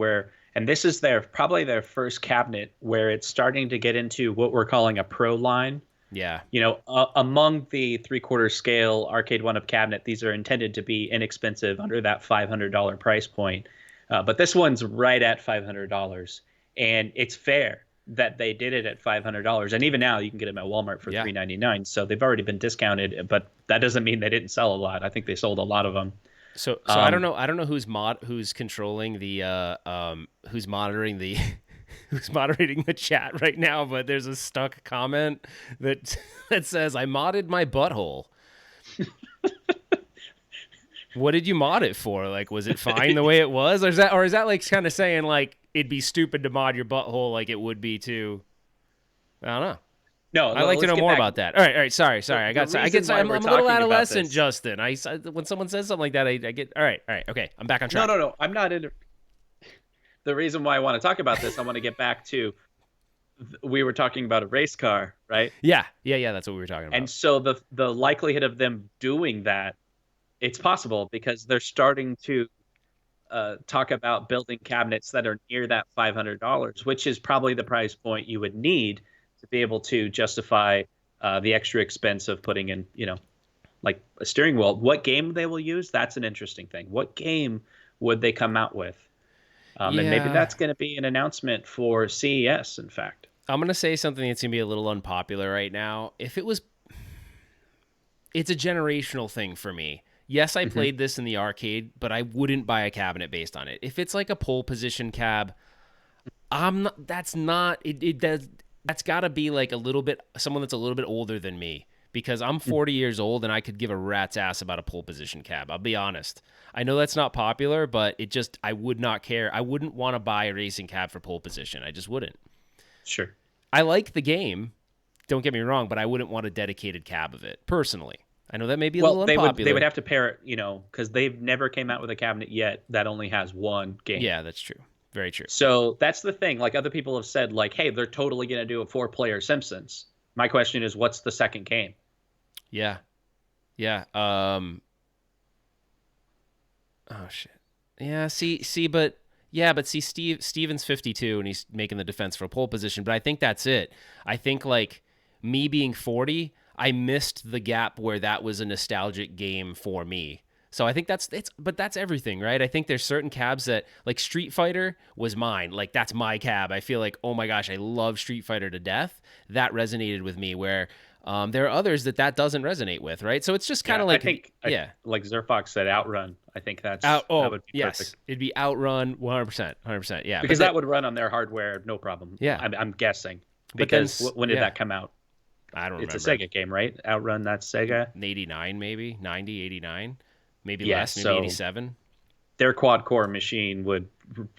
S2: and this is probably their first cabinet where it's starting to get into what we're calling a pro line.
S1: Yeah.
S2: You know, among the 3/4 scale arcade 1-up cabinet, these are intended to be inexpensive under that $500 price point. But this one's right at $500. And it's fair that they did it at $500. And even now you can get them at Walmart for $399. So they've already been discounted, but that doesn't mean they didn't sell a lot. I think they sold a lot of them.
S1: So I don't know who's controlling the who's moderating the who's moderating the chat right now, but there's a stuck comment that says I modded my butthole. What did you mod it for? Like, was it fine the way it was, or is that like kind of saying like it'd be stupid to mod your butthole like it would be to? I don't know.
S2: No,
S1: I'd like to know more about that. All right. Sorry. I'm a little adolescent, Justin. When someone says something like that, I get. All right. Okay. I'm back on track.
S2: No. I'm not into. The reason why I want to talk about this, I want to get back to. We were talking about a race car, right?
S1: Yeah. That's what we were talking about.
S2: And so the likelihood of them doing that, it's possible because they're starting to talk about building cabinets that are near that $500, which is probably the price point you would need to be able to justify the extra expense of putting in, like a steering wheel. What game they will use, that's an interesting thing. What game would they come out with? And maybe that's going to be an announcement for CES, in fact.
S1: I'm going to say something that's going to be a little unpopular right now. It's a generational thing for me. Yes, I played this in the arcade, but I wouldn't buy a cabinet based on it. If it's like a pole position cab, that's got to be like someone that's a little bit older than me because I'm 40 years old and I could give a rat's ass about a pole position cab. I'll be honest. I know that's not popular, but I would not care. I wouldn't want to buy a racing cab for pole position. I just wouldn't.
S2: Sure.
S1: I like the game. Don't get me wrong, but I wouldn't want a dedicated cab of it personally. I know that may be a little unpopular.
S2: They would have to pair it, because they've never came out with a cabinet yet that only has one game.
S1: Yeah, that's true. Very true.
S2: So that's the thing. Like other people have said, like, hey, they're totally going to do a 4-player Simpsons. My question is, what's the second game?
S1: Yeah. Oh shit. Yeah. But Steven's 52 and he's making the defense for a pole position. But I think that's it. I think like me being 40, I missed the gap where that was a nostalgic game for me. So I think that's everything, right? I think there's certain cabs that, like Street Fighter was mine. Like that's my cab. I feel like, oh my gosh, I love Street Fighter to death. That resonated with me where there are others that doesn't resonate with, right? So it's just kind of like,
S2: like Zerfox said, Outrun. I think that would be perfect.
S1: It'd be Outrun 100%. Yeah.
S2: Because that would run on their hardware, no problem.
S1: Yeah.
S2: I'm guessing. Because when did that come out?
S1: I don't remember.
S2: It's a Sega game, right? Outrun, that's Sega.
S1: 89 maybe, 90, 89. Maybe less, maybe 87.
S2: their quad core machine would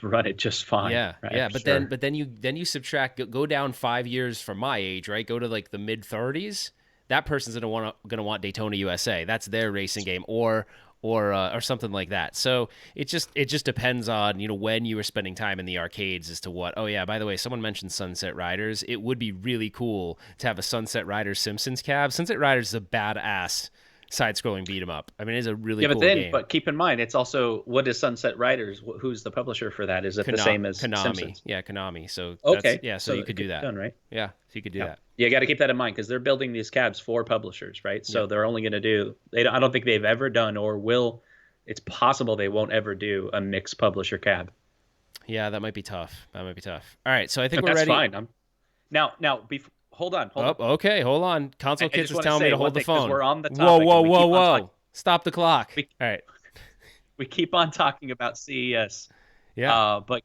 S2: run it just fine.
S1: Yeah,
S2: right?
S1: yeah,
S2: For
S1: but
S2: sure.
S1: then you subtract, go down 5 years from my age, right? Go to like the mid 30s. That person's gonna want Daytona USA. That's their racing game, or something like that. So it just depends on when you were spending time in the arcades as to what. Oh yeah, by the way, someone mentioned Sunset Riders. It would be really cool to have a Sunset Riders Simpsons cab. Sunset Riders is a badass side-scrolling beat 'em up. I mean, it's a really
S2: Yeah,
S1: cool game.
S2: but keep in mind, it's also what is Sunset Riders? Who's the publisher for that? Is it the same as
S1: Konami.
S2: Simpsons?
S1: Yeah, Konami. So
S2: Okay,
S1: so you
S2: it
S1: could
S2: could
S1: do
S2: be
S1: that.
S2: done, right?
S1: Yeah, so you could do
S2: Yeah.
S1: that.
S2: You got to keep that in mind because they're building these cabs for publishers, right? So
S1: Yeah.
S2: they're only going to do. I don't think they've ever done or will. It's possible they won't ever do a mixed publisher cab.
S1: Yeah, that might be tough. All right, so I think we're
S2: That's
S1: ready.
S2: fine. Now, hold on.
S1: Oh, okay, hold on. Console
S2: I
S1: Kids
S2: just
S1: is
S2: wanna
S1: telling me
S2: say
S1: to
S2: one
S1: hold the
S2: thing, 'cause
S1: phone.
S2: we're on the
S1: Whoa,
S2: topic,
S1: whoa,
S2: and we
S1: whoa,
S2: keep on
S1: whoa!
S2: talking.
S1: Stop the clock.
S2: We-
S1: All right.
S2: We keep on talking about CES.
S1: Yeah.
S2: But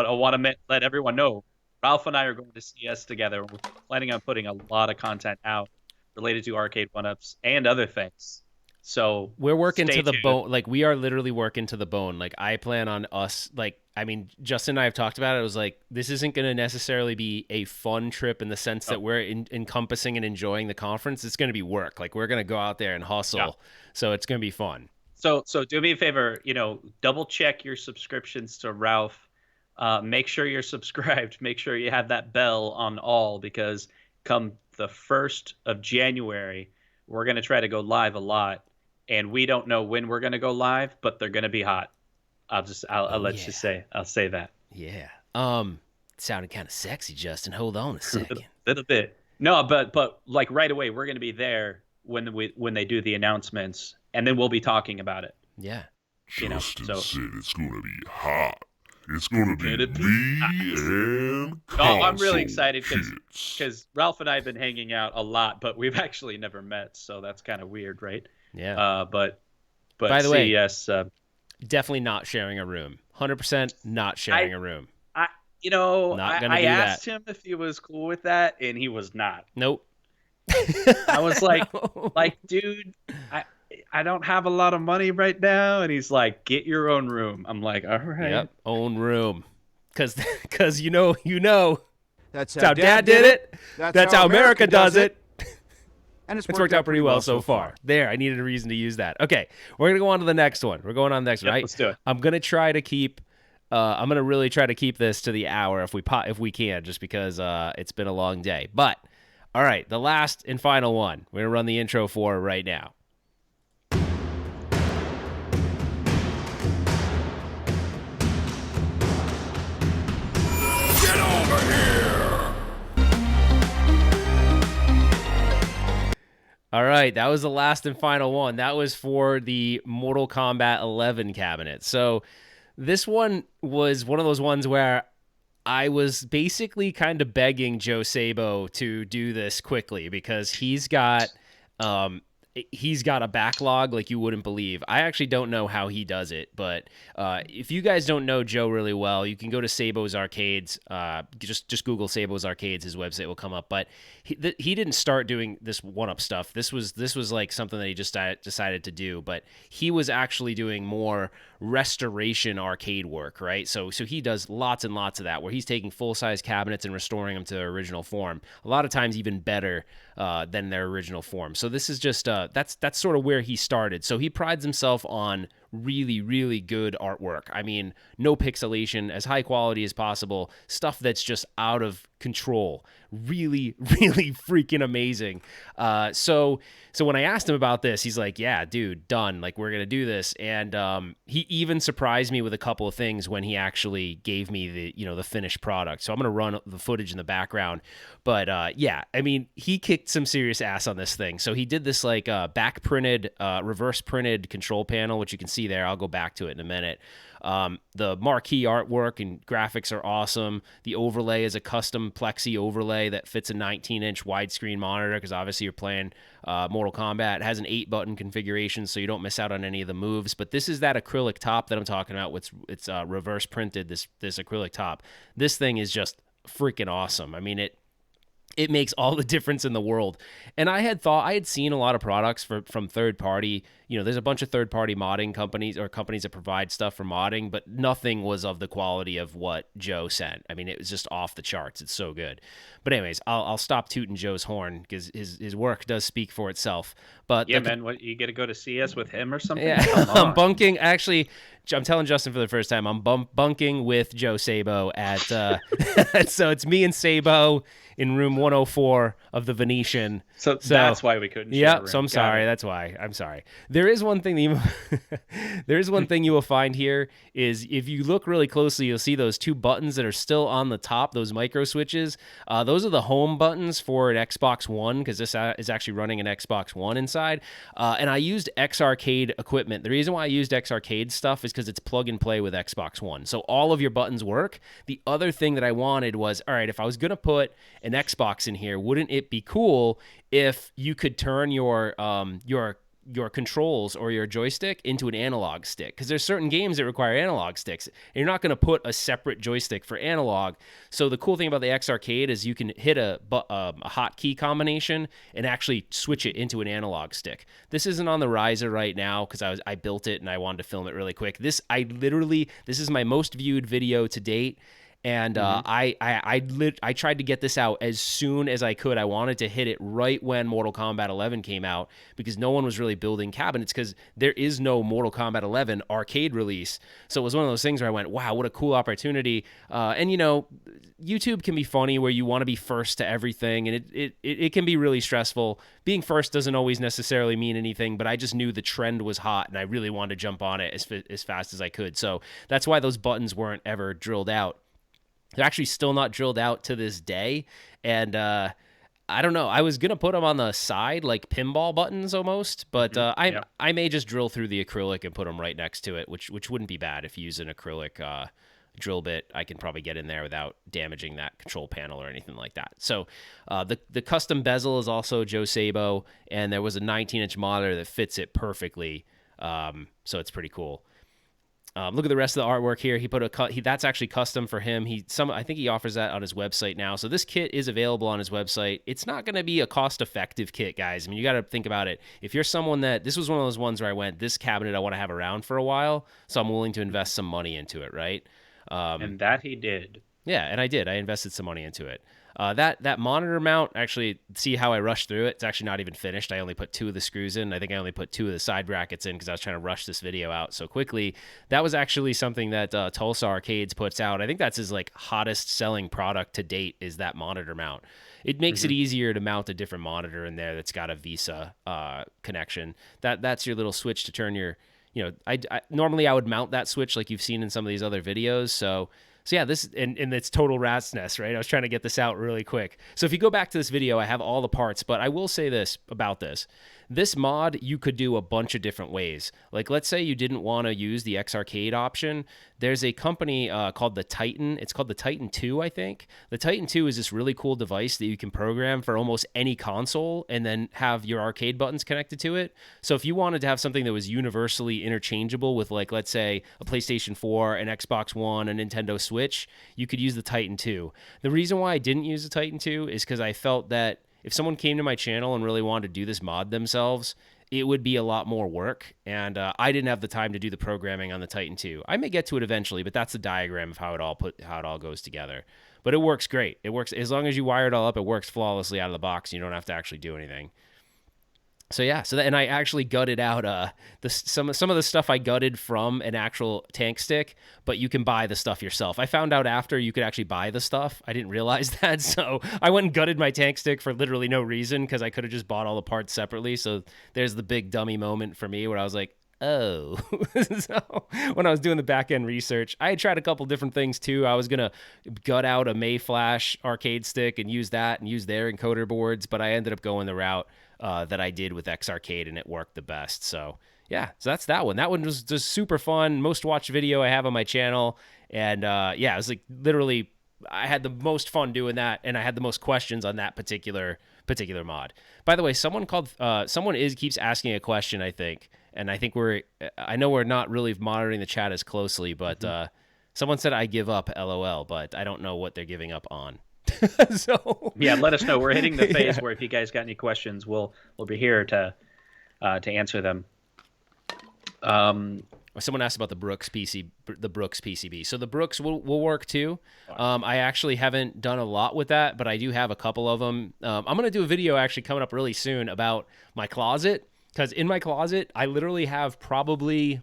S2: I want to let everyone know, Ralph and I are going to CES together. We're planning on putting a lot of content out related to arcade one-ups and other things. So
S1: We're working
S2: stay
S1: to the
S2: tuned.
S1: bone. Like, we are literally working to the bone. Like, I plan on us, like, I mean, Justin and I have talked about it. It was like, this isn't going to necessarily be a fun trip in the sense that we're encompassing and enjoying the conference. It's going to be work. Like, we're going to go out there and hustle.
S2: Yeah.
S1: So it's going to be fun.
S2: So do me a favor, double check your subscriptions to Ralph. Make sure you're subscribed. Make sure you have that bell on all, because come the 1st of January, we're going to try to go live a lot. And we don't know when we're going to go live, but they're going to be hot. I'll say that.
S1: Yeah. Sounded kind of sexy, Justin. Hold on a second.
S2: Little bit. No, but like right away, we're going to be there when they do the announcements, and then we'll be talking about it.
S1: Yeah.
S3: Justin
S2: so-
S3: said it's gonna be hot. It's gonna be
S2: Gonna be
S3: me
S2: hot.
S3: and
S2: Oh, I'm
S3: Console
S2: really excited
S3: Kids.
S2: because Ralph and I have been hanging out a lot, but we've actually never met, so that's kind of weird, right?
S1: Yeah.
S2: But
S1: By the way,
S2: CES,
S1: definitely not sharing a room. 100% not sharing a room.
S2: I
S1: Not gonna do
S2: asked
S1: that.
S2: him if he was cool with that, and he was not.
S1: Nope.
S2: I was like,
S1: No.
S2: dude, I don't have a lot of money right now, and he's like, get your own room. I'm like, all right.
S1: Yep, own room. Cause you know.
S6: That's
S1: That's how Dad did it. That's how America does it.
S6: And it's
S1: It's worked out pretty well so far. There, I needed a reason to use that. Okay, we're gonna go on to the next one. We're going on to the next one,
S2: Yep,
S1: right?
S2: let's do it.
S1: I'm gonna try to keep. I'm gonna really try to keep this to the hour if we can, just because it's been a long day. But all right, the last and final one. We're gonna run the intro for right now.
S3: Get over here!
S1: All right, that was the last and final one. That was for the Mortal Kombat 11 cabinet. So this one was one of those ones where I was basically kind of begging Joe Sabo to do this quickly because he's got a backlog like you wouldn't believe. I actually don't know how he does it, but if you guys don't know Joe really well, you can go to Sabo's Arcades. Just Google Sabo's Arcades. His website will come up. But he didn't start doing this one-up stuff. This was like something that he just decided to do. But he was actually doing more restoration arcade work, right? So he does lots and lots of that, where he's taking full-size cabinets and restoring them to their original form. A lot of times even better than their original form. So this is just that's sort of where he started. So he prides himself on really, really good artwork. I mean, no pixelation, as high quality as possible, stuff that's just out of control. Really, really freaking amazing. So when I asked him about this, he's like, yeah, dude, done. Like, we're going to do this. And he even surprised me with a couple of things when he actually gave me the finished product. So I'm going to run the footage in the background. But yeah, I mean, he kicked some serious ass on this thing. So he did this like back printed, reverse printed control panel, which you can see there. I'll go back to it in a minute. The marquee artwork and graphics are awesome. The overlay is a custom plexi overlay that fits a 19-inch widescreen monitor, because obviously you're playing Mortal Kombat. It has an 8-button configuration, so you don't miss out on any of the moves. But this is that acrylic top that I'm talking about. It's reverse printed, this acrylic top. This thing is just freaking awesome. I mean, it makes all the difference in the world. And I had seen a lot of products from third party. There's a bunch of third party modding companies or companies that provide stuff for modding, but nothing was of the quality of what Joe sent. I mean, it was just off the charts. It's so good. But anyways, I'll stop tooting Joe's horn because his work does speak for itself. But
S2: yeah, man, what, you get to go to CS with him or something?
S1: yeah,
S2: Come on.
S1: I'm bunking. Actually, I'm telling Justin for the first time, I'm bunking with Joe Sabo at. So it's me and Sabo in room 104 of the Venetian.
S2: So that's why we couldn't.
S1: Yeah.
S2: share a room.
S1: So I'm
S2: Got
S1: sorry.
S2: it.
S1: That's why. I'm sorry. There is one thing that there is one thing you will find here is if you look really closely, you'll see those two buttons that are still on the top. Those micro switches. Those are the home buttons for an Xbox One because this is actually running an Xbox One inside. And I used X Arcade equipment. The reason why I used X Arcade stuff is because it's plug and play with Xbox One. So all of your buttons work. The other thing that I wanted was, all right, if I was going to put an Xbox in here, wouldn't it be cool if you could turn your controls or your joystick into an analog stick? Because there's certain games that require analog sticks. And you're not going to put a separate joystick for analog. So the cool thing about the X Arcade is you can hit a hotkey combination and actually switch it into an analog stick. This isn't on the riser right now because I built it and I wanted to film it really quick. This is my most viewed video to date. And I tried to get this out as soon as I could. I wanted to hit it right when Mortal Kombat 11 came out because no one was really building cabinets because there is no Mortal Kombat 11 arcade release. So it was one of those things where I went, wow, what a cool opportunity. And, YouTube can be funny where you want to be first to everything, and it can be really stressful. Being first doesn't always necessarily mean anything, but I just knew the trend was hot, and I really wanted to jump on it as fast as I could. So that's why those buttons weren't ever drilled out. They're actually still not drilled out to this day. And I don't know. I was going to put them on the side like pinball buttons almost, but I may just drill through the acrylic and put them right next to it, which wouldn't be bad. If you use an acrylic drill bit, I can probably get in there without damaging that control panel or anything like that. So the custom bezel is also Joe Sabo, and there was a 19-inch monitor that fits it perfectly. So it's pretty cool. Look at the rest of the artwork here. He put that's actually custom for him. I think he offers that on his website now. So this kit is available on his website. It's not going to be a cost-effective kit, guys. I mean, you got to think about it. If you're someone this was one of those ones where I went, this cabinet I want to have around for a while, so I'm willing to invest some money into it, right?
S2: And that he did.
S1: Yeah, and I did. I invested some money into it. That monitor mount, actually, see how I rushed through it? It's actually not even finished. I only put 2 of the screws in. I think I only put 2 of the side brackets in because I was trying to rush this video out so quickly. That was actually something that Tulsa Arcades puts out. I think that's his hottest selling product to date is that monitor mount. It makes it easier to mount a different monitor in there that's got a VESA connection. That's your little switch to turn your, normally I would mount that switch like you've seen in some of these other videos. So yeah, this and it's total rat's nest, right? I was trying to get this out really quick. So if you go back to this video, I have all the parts, but I will say this about this. This mod, you could do a bunch of different ways. Like, let's say you didn't want to use the X Arcade option. There's a company called the Titan. It's called the Titan 2, I think. The Titan 2 is this really cool device that you can program for almost any console and then have your arcade buttons connected to it. So if you wanted to have something that was universally interchangeable with, let's say, a PlayStation 4, an Xbox One, a Nintendo Switch, you could use the Titan 2. The reason why I didn't use the Titan 2 is because I felt that if someone came to my channel and really wanted to do this mod themselves, it would be a lot more work, and I didn't have the time to do the programming on the Titan 2. I may get to it eventually, but that's the diagram of how it all goes together. But it works great. It works as long as you wire it all up. It works flawlessly out of the box. You don't have to actually do anything. So yeah, and I actually gutted out some of the stuff I gutted from an actual tank stick, but you can buy the stuff yourself. I found out after you could actually buy the stuff. I didn't realize that, so I went and gutted my tank stick for literally no reason because I could have just bought all the parts separately. So there's the big dummy moment for me where I was like, oh. So when I was doing the back end research, I had tried a couple different things too. I was gonna gut out a Mayflash arcade stick and use their encoder boards, but I ended up going the route that I did with X Arcade, and it worked the best. So yeah, so that's that one. That one was just super fun. Most watched video I have on my channel, and yeah, it was literally I had the most fun doing that, and I had the most questions on that particular mod. By the way, someone keeps asking a question, I think, and I know we're not really monitoring the chat as closely, but someone said I give up, LOL, but I don't know what they're giving up on. So
S2: Yeah, let us know. We're hitting the phase
S1: Yeah.
S2: where if you guys got any questions, we'll be here to answer them.
S1: Someone asked about the Brooks PCB. So the Brooks will work too. I actually haven't done a lot with that, but I do have a couple of them. I'm going to do a video actually coming up really soon about my closet, because in my closet, I literally have probably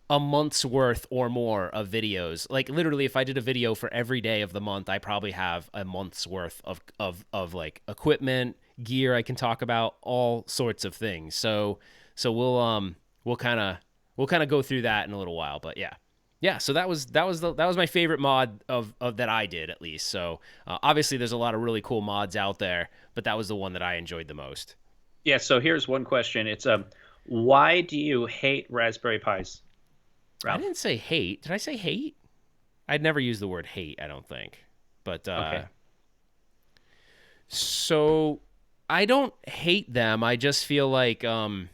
S1: a month's worth or more of videos. Like literally, if I did a video for every day of the month, I probably have a month's worth of like equipment, gear I can talk about, all sorts of things. So we'll kind of go through that in a little while. But yeah. So that was my favorite mod of that I did, at least. So obviously there's a lot of really cool mods out there, but that was the one that I enjoyed the most.
S2: Yeah. So here's one question. It's why do you hate Raspberry Pis? Ralph?
S1: I didn't say hate. Did I say hate? I'd never used the word hate, I don't think. But
S2: Okay.
S1: So I don't hate them. I just feel like I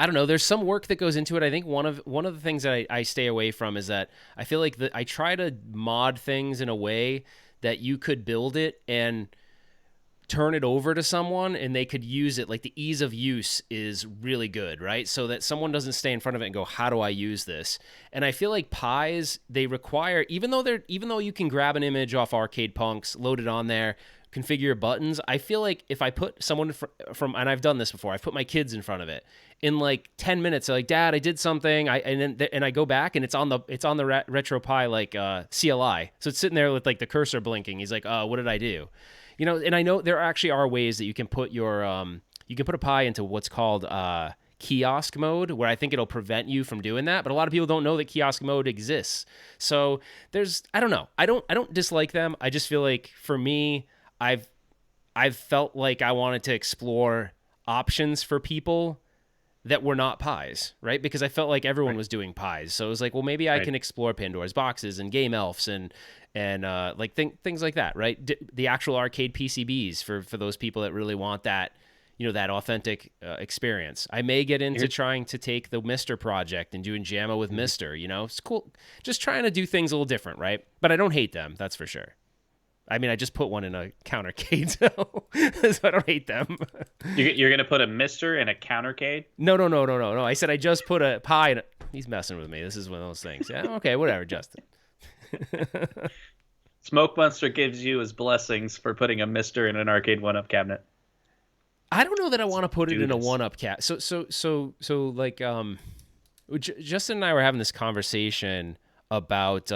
S1: don't know. There's some work that goes into it. I think one of the things that I stay away from is that I feel like I try to mod things in a way that you could build it and turn it over to someone and they could use it. Like the ease of use is really good, right? So that someone doesn't stay in front of it and go, how do I use this? And I feel like Pis, they require, even though you can grab an image off Arcade Punks, load it on there, configure your buttons, I feel like if I put someone from, and I've done this before, I've put my kids in front of it, in like 10 minutes, they're like, Dad, I did something. And I go back and it's on the RetroPie, like CLI. So it's sitting there with like the cursor blinking. He's like, what did I do? You know, and I know there actually are ways that you can put your you can put a Pi into what's called kiosk mode, where I think it'll prevent you from doing that. But a lot of people don't know that kiosk mode exists. So I don't know. I don't dislike them. I just feel like for me, I've felt like I wanted to explore options for people that were not Pis, right? Because I felt like everyone was doing Pis. So it was like, well, maybe I can explore Pandora's boxes and Game Elves and like things like that, right? The actual arcade PCBs for those people that really want that, you know, that authentic experience. I may get into trying to take the Mister project and doing JAMA with Mister, you know? It's cool. Just trying to do things a little different, right? But I don't hate them, that's for sure. I mean, I just put one in a countercade, so I don't hate them.
S2: You're gonna put a Mister in a countercade?
S1: No. I said I just put a Pi in He's messing with me. This is one of those things. Yeah, okay, whatever, Justin.
S2: Smoke Monster gives you his blessings for putting a Mister in an arcade one-up cabinet.
S1: I don't know that I want to put it in a one-up cat. So like Justin and I were having this conversation about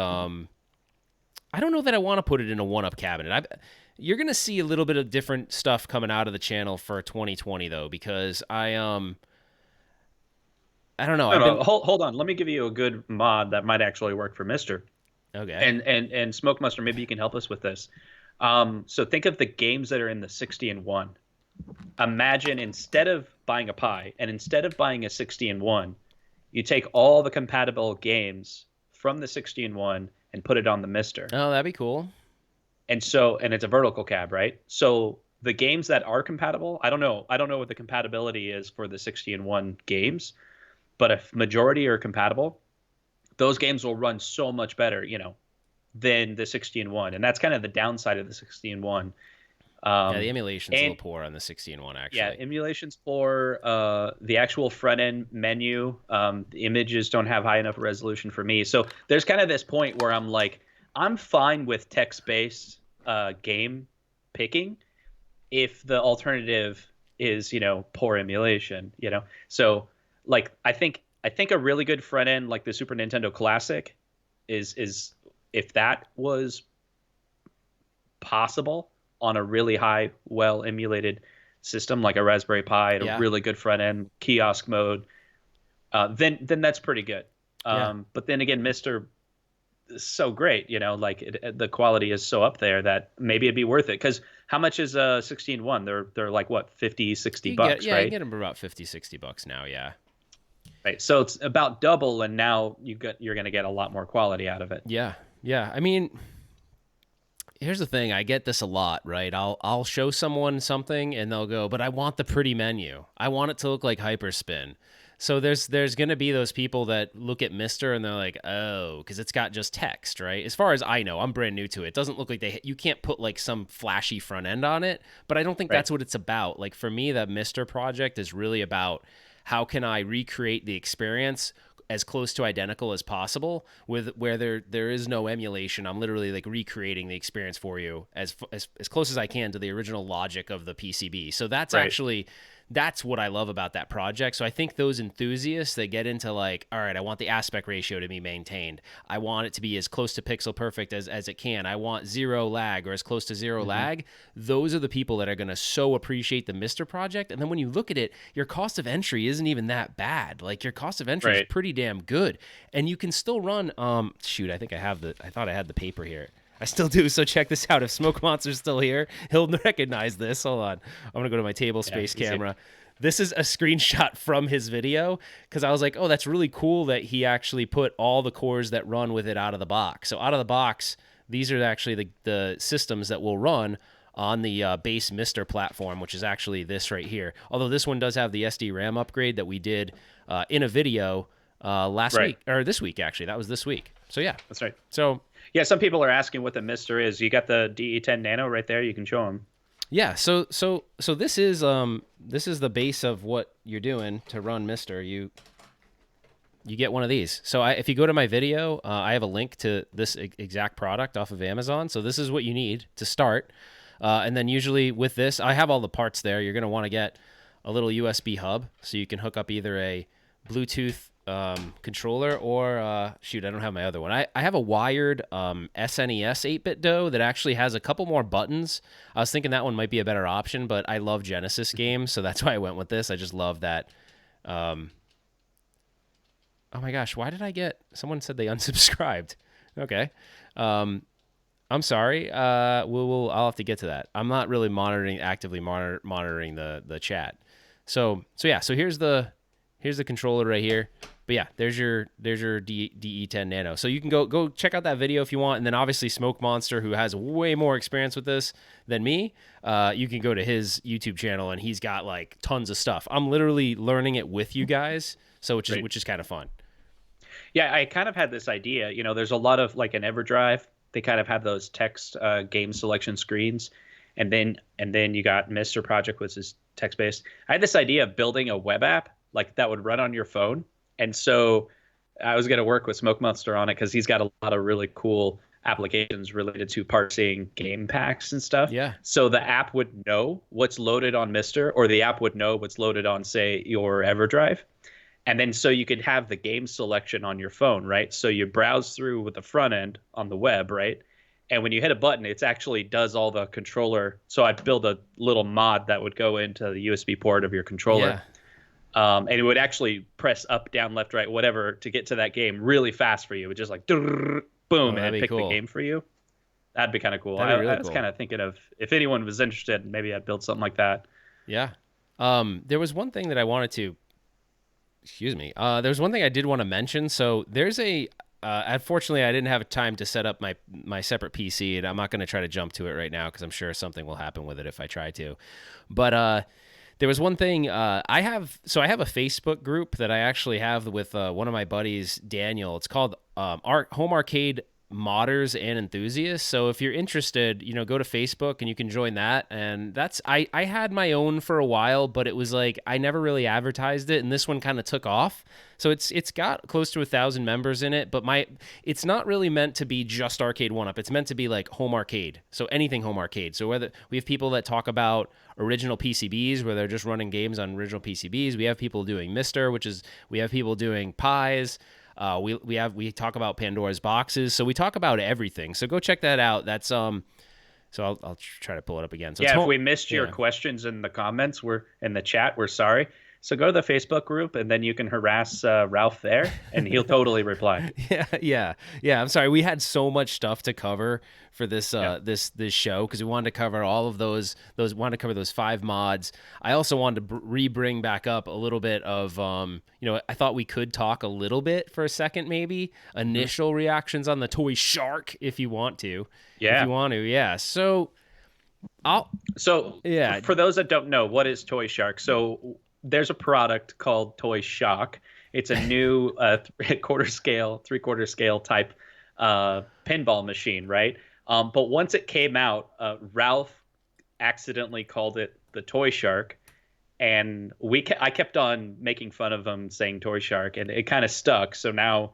S1: I don't know that I want to put it in a one-up cabinet. You're gonna see a little bit of different stuff coming out of the channel for 2020 though, because I don't know.
S2: No, hold on. Let me give you a good mod that might actually work for Mister.
S1: Okay.
S2: And Smoke Monster, maybe you can help us with this. So think of the games that are in the 60-in-1. Imagine instead of buying a Pi and instead of buying a 60-in-1, you take all the compatible games from the 60-in-1 and put it on the Mister.
S1: Oh, that'd be cool.
S2: And it's a vertical cab, right? So the games that are compatible, I don't know what the compatibility is for the 60-in-1 games, but if majority are compatible, those games will run so much better, you know, than the 60-in-1. And that's kind of the downside of the 60-in-1.
S1: Yeah, the emulation's a little poor on the 60-in-1, actually.
S2: Yeah, emulation's poor. The actual front end menu, the images don't have high enough resolution for me. So there's kind of this point where I'm like, I'm fine with text-based game picking if the alternative is, you know, poor emulation, you know. So like I think a really good front end like the Super Nintendo Classic is if that was possible on a really high, well emulated system like a Raspberry Pi at a really good front end kiosk mode, then that's pretty good. But then again, Mister is so great, you know, like the quality is so up there that maybe it'd be worth it. Because how much is a 16-1? They're like what, 50, 60 bucks, right?
S1: Yeah, you get them for about 50, 60 bucks now. Yeah.
S2: Right. So it's about double, and now you're going to get a lot more quality out of it.
S1: Yeah. I mean, here's the thing. I get this a lot, right? I'll show someone something and they'll go, but I want the pretty menu. I want it to look like Hyperspin. So there's going to be those people that look at Mister and they're like, oh, because it's got just text, right? As far as I know, I'm brand new to it. It doesn't look like you can't put like some flashy front end on it, but I don't think that's what it's about. Like for me, the Mister project is really about how can I recreate the experience as close to identical as possible with where there is no emulation. I'm literally like recreating the experience for you as close as I can to the original logic of the PCB. So that's actually, that's what I love about that project. So I think those enthusiasts that get into like, all right, I want the aspect ratio to be maintained. I want it to be as close to pixel perfect as it can. I want zero lag or as close to zero lag. Those are the people that are going to so appreciate the Mister project. And then when you look at it, your cost of entry isn't even that bad. Like your cost of entry is pretty damn good. And you can still run, shoot, I thought I had the paper here. I still do, so check this out. If Smoke Monster's still here, he'll recognize this. Hold on. I'm going to go to my table space camera. This is a screenshot from his video, because I was like, oh, that's really cool that he actually put all the cores that run with it out of the box. So out of the box, these are actually the systems that will run on the base Mister platform, which is actually this right here. Although this one does have the SD RAM upgrade that we did in a video last week, or this week, actually. That was this week. So yeah.
S2: That's right.
S1: So...
S2: yeah, some people are asking what the Mister is. You got the DE10 Nano right there. You can show them.
S1: Yeah, so this is the base of what you're doing to run Mister. You get one of these. So if you go to my video, I have a link to this exact product off of Amazon. So this is what you need to start. And then usually with this, I have all the parts there. You're going to want to get a little USB hub so you can hook up either a Bluetooth controller or shoot, I don't have my other one. I have a wired SNES 8-bit DOE that actually has a couple more buttons. I was thinking that one might be a better option, but I love Genesis games, so that's why I went with this. I just love that. Oh my gosh, why did I get... someone said they unsubscribed. Okay. I'm sorry. I'll have to get to that. I'm not really actively monitoring the chat. So yeah, so here's the controller right here. But yeah, there's your DE10 Nano. So you can go check out that video if you want. And then obviously Smoke Monster, who has way more experience with this than me, you can go to his YouTube channel and he's got like tons of stuff. I'm literally learning it with you guys, so which is kind of fun.
S2: Yeah, I kind of had this idea. You know, there's a lot of like an EverDrive. They kind of have those text game selection screens, and then you got Mister Project, which is text based. I had this idea of building a web app like that would run on your phone. And so I was going to work with Smoke Monster on it because he's got a lot of really cool applications related to parsing game packs and stuff.
S1: Yeah.
S2: So the app would know what's loaded on Mister, or the app would know what's loaded on, say, your EverDrive. And then so you could have the game selection on your phone, right? So you browse through with the front end on the web, right? And when you hit a button, it actually does all the controller. So I'd build a little mod that would go into the USB port of your controller.
S1: Yeah.
S2: And it would actually press up, down, left, right, whatever to get to that game really fast for you. It would just like boom, and it'd pick the game for you. That'd be kind of cool. I was kind of thinking of, if anyone was interested, maybe I'd build something like that.
S1: Yeah. There was one thing that I wanted to, there's one thing I did want to mention. So there's unfortunately, I didn't have time to set up my separate PC, and I'm not going to try to jump to it right now because I'm sure something will happen with it if I try to. But there was one thing I have a Facebook group that I actually have with one of my buddies, Daniel. It's called Home Arcade Modders and Enthusiasts. So if you're interested, go to Facebook and you can join that. And that's I had my own for a while, but it was like I never really advertised it, and this one kind of took off. So it's got close to 1,000 members in it, but it's not really meant to be just Arcade 1-Up. It's meant to be like home arcade. So anything home arcade. So whether we have people that talk about original PCBs where they're just running games on original PCBs. We have people doing Mister, we have people doing Pies. We talk about Pandora's boxes. So we talk about everything. So go check that out. That's so I'll try to pull it up again. So
S2: yeah, if we missed your questions in the comments, we're in the chat. We're sorry. So go to the Facebook group, and then you can harass Ralph there, and he'll totally reply.
S1: Yeah. I'm sorry. We had so much stuff to cover for this this show because we wanted to cover all of those. Wanted to cover those 5 mods. I also wanted to bring back up a little bit of I thought we could talk a little bit for a second, maybe initial reactions on the Toy Shark, if you want to.
S2: Yeah.
S1: If you want to. Yeah. So.
S2: For those that don't know, what is Toy Shark? So there's a product called Toy Shock. It's a new three-quarter scale type pinball machine, right? But once it came out, Ralph accidentally called it the Toy Shark, and I kept on making fun of him saying Toy Shark, and it kind of stuck. So now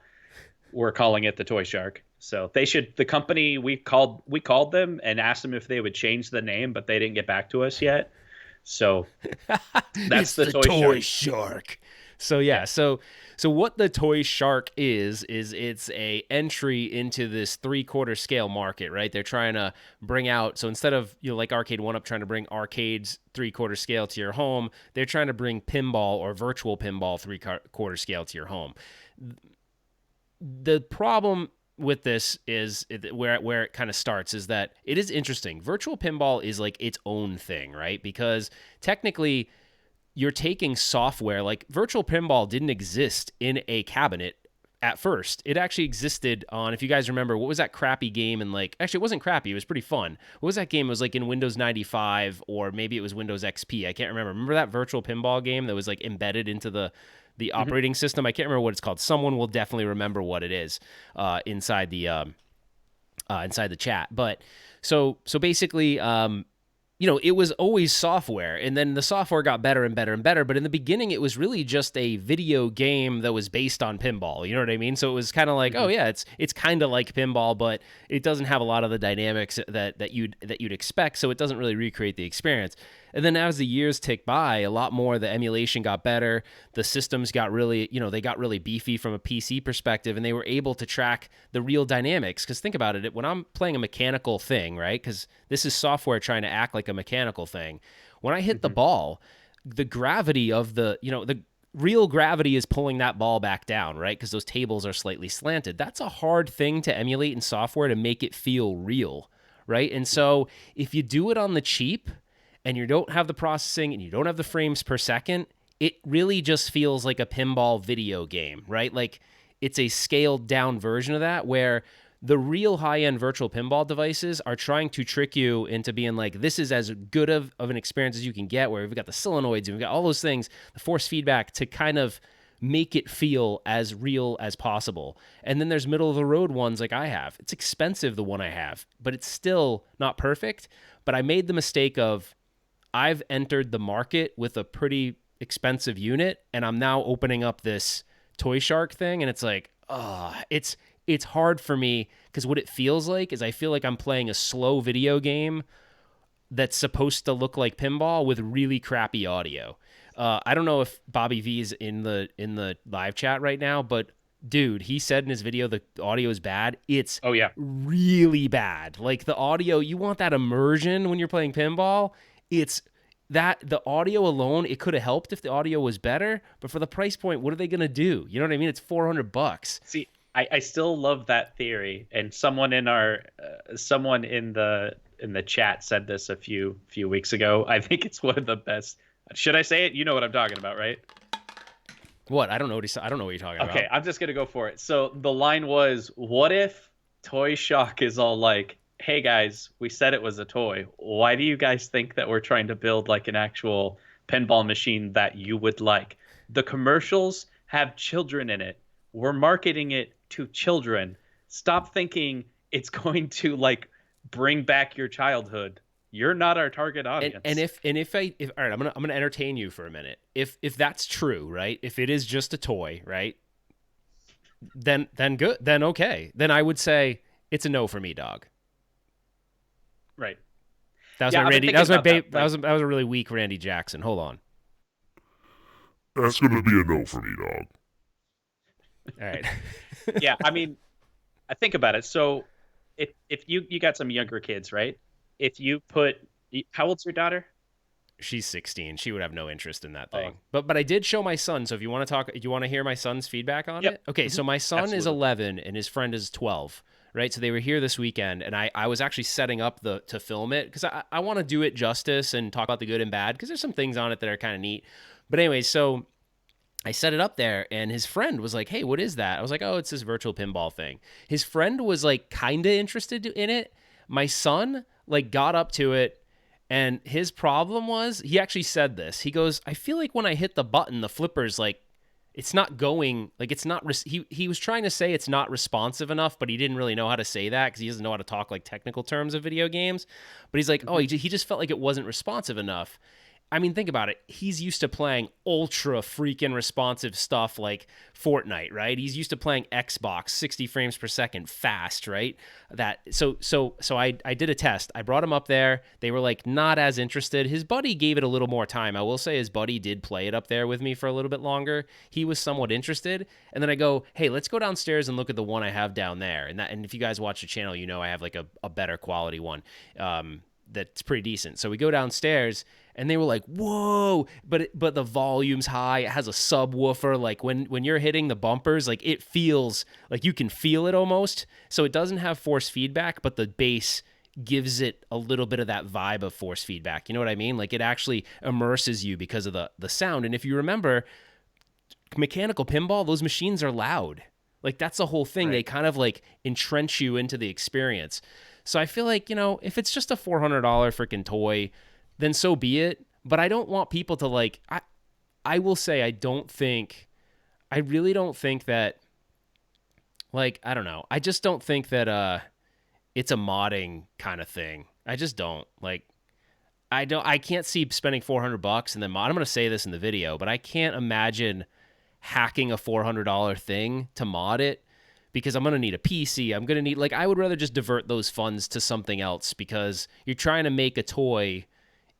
S2: we're calling it the Toy Shark. So the company, we called them and asked them if they would change the name, but they didn't get back to us yet. So that's the Toy
S1: Shark. So yeah, so what the Toy Shark is it's a entry into this 3/4 scale market, right? They're trying to bring out, so instead of, like Arcade 1-Up trying to bring arcades 3/4 scale to your home, they're trying to bring pinball or virtual pinball 3/4 scale to your home. The problem with this is where it kind of starts is that it is interesting. Virtual pinball is like its own thing, right? Because technically you're taking software, like virtual pinball didn't exist in a cabinet at first. It actually existed on, if you guys remember, what was that crappy game? And actually it wasn't crappy. It was pretty fun. What was that game? It was like in Windows 95 or maybe it was Windows XP. I can't remember. Remember that virtual pinball game that was like embedded into the operating system? I can't remember what it's called. Someone will definitely remember what it is inside the chat. But so basically, it was always software, and then the software got better and better and better. But in the beginning, it was really just a video game that was based on pinball. You know what I mean? So it was kind of like, oh yeah, it's kind of like pinball, but it doesn't have a lot of the dynamics that you'd expect. So it doesn't really recreate the experience. And then as the years tick by, a lot more, the emulation got better. The systems got really, they got really beefy from a PC perspective, and they were able to track the real dynamics. Because think about it, when I'm playing a mechanical thing, right? Because this is software trying to act like a mechanical thing. When I hit the ball, the gravity of the real gravity is pulling that ball back down, right? Because those tables are slightly slanted. That's a hard thing to emulate in software to make it feel real, right? And so if you do it on the cheap, and you don't have the processing and you don't have the frames per second, it really just feels like a pinball video game, right? Like it's a scaled down version of that, where the real high-end virtual pinball devices are trying to trick you into being like, this is as good of an experience as you can get, where we've got the solenoids and we've got all those things, the force feedback to kind of make it feel as real as possible. And then there's middle of the road ones like I have. It's expensive, the one I have, but it's still not perfect. But I made the mistake of, I've entered the market with a pretty expensive unit, and I'm now opening up this Toy Shark thing, and it's like, it's hard for me, because what it feels like is I feel like I'm playing a slow video game that's supposed to look like pinball with really crappy audio. I don't know if Bobby V is in the live chat right now, but dude, he said in his video the audio is bad. It's really bad. Like the audio, you want that immersion when you're playing pinball. It's that the audio alone, it could have helped if the audio was better, but for the price point, what are they going to do? You know what I mean? It's $400.
S2: See, I still love that theory, and someone in the chat said this a few weeks ago. I think it's one of the best. Should I say it? You know what I'm talking about, right?
S1: What? I don't know what you're talking about.
S2: Okay, I'm just gonna go for it. So the line was, "What if Toy Shock is all like, hey guys, we said it was a toy. Why do you guys think that we're trying to build like an actual pinball machine that you would like? The commercials have children in it. We're marketing it to children. Stop thinking it's going to like bring back your childhood. You're not our target audience."
S1: And if all right, I'm gonna entertain you for a minute. If that's true, right? If it is just a toy, right? Then good. Then okay. Then I would say it's a no for me, dog.
S2: Right.
S1: That was my Randy. That was my babe. That was a really weak Randy Jackson. Hold on.
S3: That's gonna be a no for me, dog.
S1: All right.
S2: Yeah, I mean, I think about it. So if you got some younger kids, right? If you put, how old's your daughter?
S1: She's 16. She would have no interest in that thing. But I did show my son. So if you want to hear my son's feedback on it? Okay, so my son is 11 and his friend is 12. Right, so they were here this weekend, and I was actually setting up to film it because I want to do it justice and talk about the good and bad, because there's some things on it that are kind of neat. But anyway, so I set it up there, and his friend was like, "Hey, what is that?" I was like, "Oh, it's this virtual pinball thing." His friend was like kind of interested in it. My son like got up to it And his problem was, he actually said this. He goes, I feel like when I hit the button, the flipper's like, it's not going, like it's not, he was trying to say it's not responsive enough, but he didn't really know how to say that because he doesn't know how to talk like technical terms of video games. But he's like, oh, he just felt like it wasn't responsive enough. I mean, think about it. He's used to playing ultra freaking responsive stuff like Fortnite, right? He's used to playing Xbox 60 frames per second fast, right? So I did a test. I brought him up there. They were like not as interested. His buddy gave it a little more time. I will say his buddy did play it up there with me for a little bit longer. He was somewhat interested. And then I go, hey, let's go downstairs and look at the one I have down there. And if you guys watch the channel, you know I have like a better quality one. That's pretty decent. So we go downstairs and they were like, whoa, but the volume's high. It has a subwoofer. Like when you're hitting the bumpers, like it feels like you can feel it almost. So it doesn't have force feedback, but the bass gives it a little bit of that vibe of force feedback. You know what I mean? Like it actually immerses you because of the sound. And if you remember, mechanical pinball, those machines are loud. Like that's the whole thing. Right. They kind of like entrench you into the experience. So I feel like, if it's just a $400 freaking toy, then so be it. But I don't want people to like, I will say, I really don't think that, like, I don't know. I just don't think that it's a modding kind of thing. I just don't. Like, I can't see spending $400 and then mod. I'm going to say this in the video, but I can't imagine hacking a $400 thing to mod it. Because I'm going to need a PC. I'm going to need, like, I would rather just divert those funds to something else because you're trying to make a toy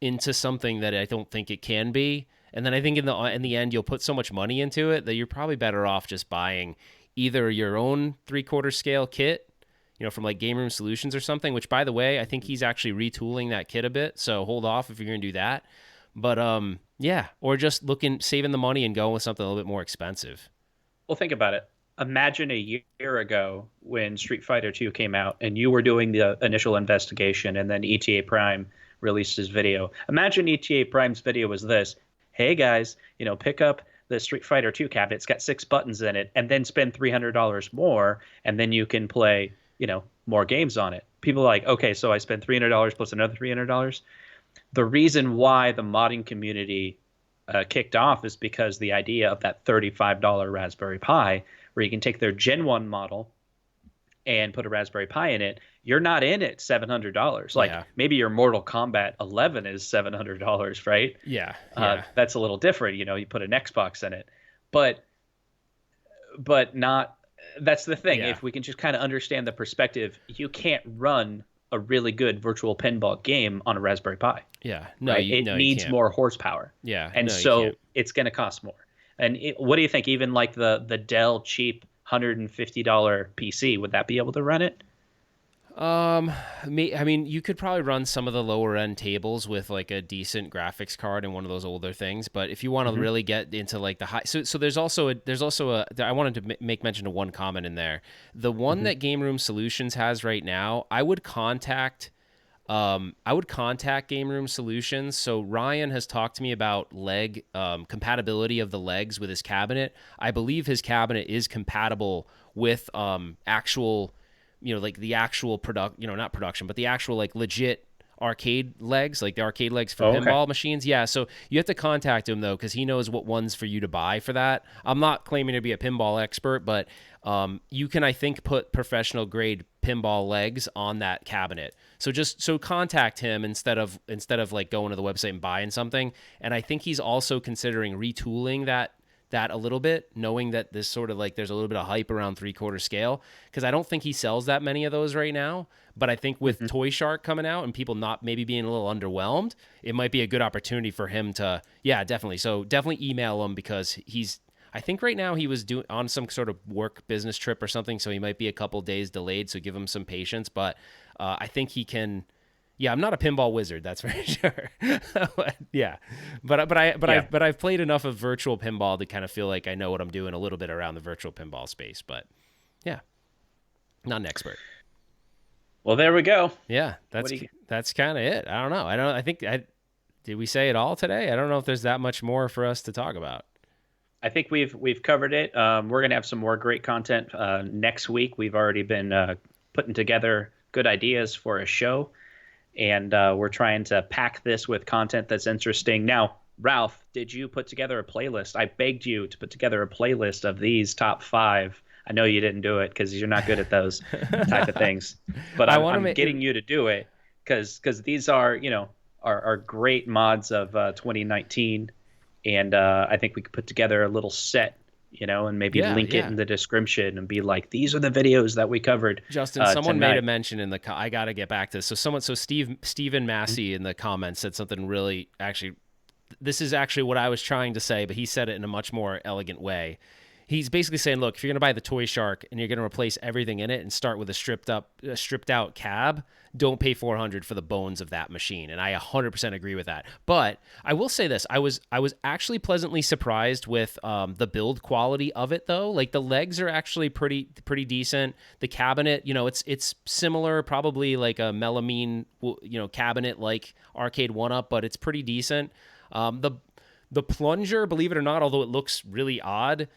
S1: into something that I don't think it can be. And then I think in the end, you'll put so much money into it that you're probably better off just buying either your own 3/4 scale kit, from like Game Room Solutions or something, which by the way, I think he's actually retooling that kit a bit. So hold off if you're going to do that. But yeah, or just saving the money and going with something a little bit more expensive.
S2: Well, think about it. Imagine a year ago when Street Fighter 2 came out and you were doing the initial investigation and then ETA Prime released his video. Imagine ETA Prime's video was this. Hey guys, pick up the Street Fighter 2 cabinet. It's got 6 buttons in it and then spend $300 more and then you can play, more games on it. People are like, okay, so I spent $300 plus another $300. The reason why the modding community kicked off is because the idea of that $35 Raspberry Pi, where you can take their Gen 1 model and put a Raspberry Pi in it, you're not in it $700. Like maybe your Mortal Kombat 11 is $700, right?
S1: Yeah.
S2: That's a little different. You put an Xbox in it, but not. That's the thing. Yeah. If we can just kind of understand the perspective, you can't run a really good virtual pinball game on a Raspberry Pi.
S1: Yeah. No,
S2: right? It needs more horsepower.
S1: Yeah.
S2: And so it's going to cost more. And what do you think? Even like the Dell cheap $150 PC, would that be able to run it?
S1: I mean, you could probably run some of the lower end tables with like a decent graphics card and one of those older things. But if you want to really get into like the high, so there's also I wanted to make mention of one comment in there. The one that Game Room Solutions has right now, I would contact Game Room Solutions. So Ryan has talked to me about leg compatibility of the legs with his cabinet. I believe his cabinet is compatible with actual, like the actual not production, but the actual like legit arcade legs, like the arcade legs for pinball machines. Yeah, so you have to contact him though, because he knows what ones for you to buy for that. I'm not claiming to be a pinball expert, but you can, I think, put professional grade pinball legs on that cabinet. So contact him instead of like going to the website and buying something. And I think he's also considering retooling that a little bit, knowing that this sort of like there's a little bit of hype around 3/4 scale, because I don't think he sells that many of those right now. But I think with Toy Shark coming out and people not maybe being a little underwhelmed, it might be a good opportunity for him to, definitely. So definitely email him, because I think right now he was on some sort of work business trip or something, so he might be a couple days delayed. So give him some patience, but I think he can. Yeah, I'm not a pinball wizard, that's for sure. Yeah, but I've played enough of virtual pinball to kind of feel like I know what I'm doing a little bit around the virtual pinball space. But yeah, not an expert.
S2: Well, there we go.
S1: Yeah, that's kind of it. I don't know. I think did we say it all today? I don't know if there's that much more for us to talk about.
S2: I think we've covered it. We're gonna have some more great content next week. We've already been putting together good ideas for a show. and we're trying to pack this with content that's interesting. Now, Ralph, did you put together a playlist? I begged you to put together a playlist of these top 5. I know you didn't do it because you're not good at those type of things, but I'm getting you to do it because these are, are great mods of 2019, and I think we could put together a little set, and maybe link it in the description and be like, these are the videos that we covered.
S1: Justin, someone made a mention in the I got to get back to this. So Steven Massey in the comments said something really, actually, this is actually what I was trying to say, but he said it in a much more elegant way. He's basically saying, look, if you're going to buy the Toy Shark and you're going to replace everything in it and start with a stripped out cab, don't pay $400 for the bones of that machine. And I 100% agree with that. But I will say this, I was actually pleasantly surprised with the build quality of it, though. Like, the legs are actually pretty decent. The cabinet, it's similar, probably like a melamine, cabinet like Arcade 1-Up, but it's pretty decent. The plunger, believe it or not, although it looks really odd,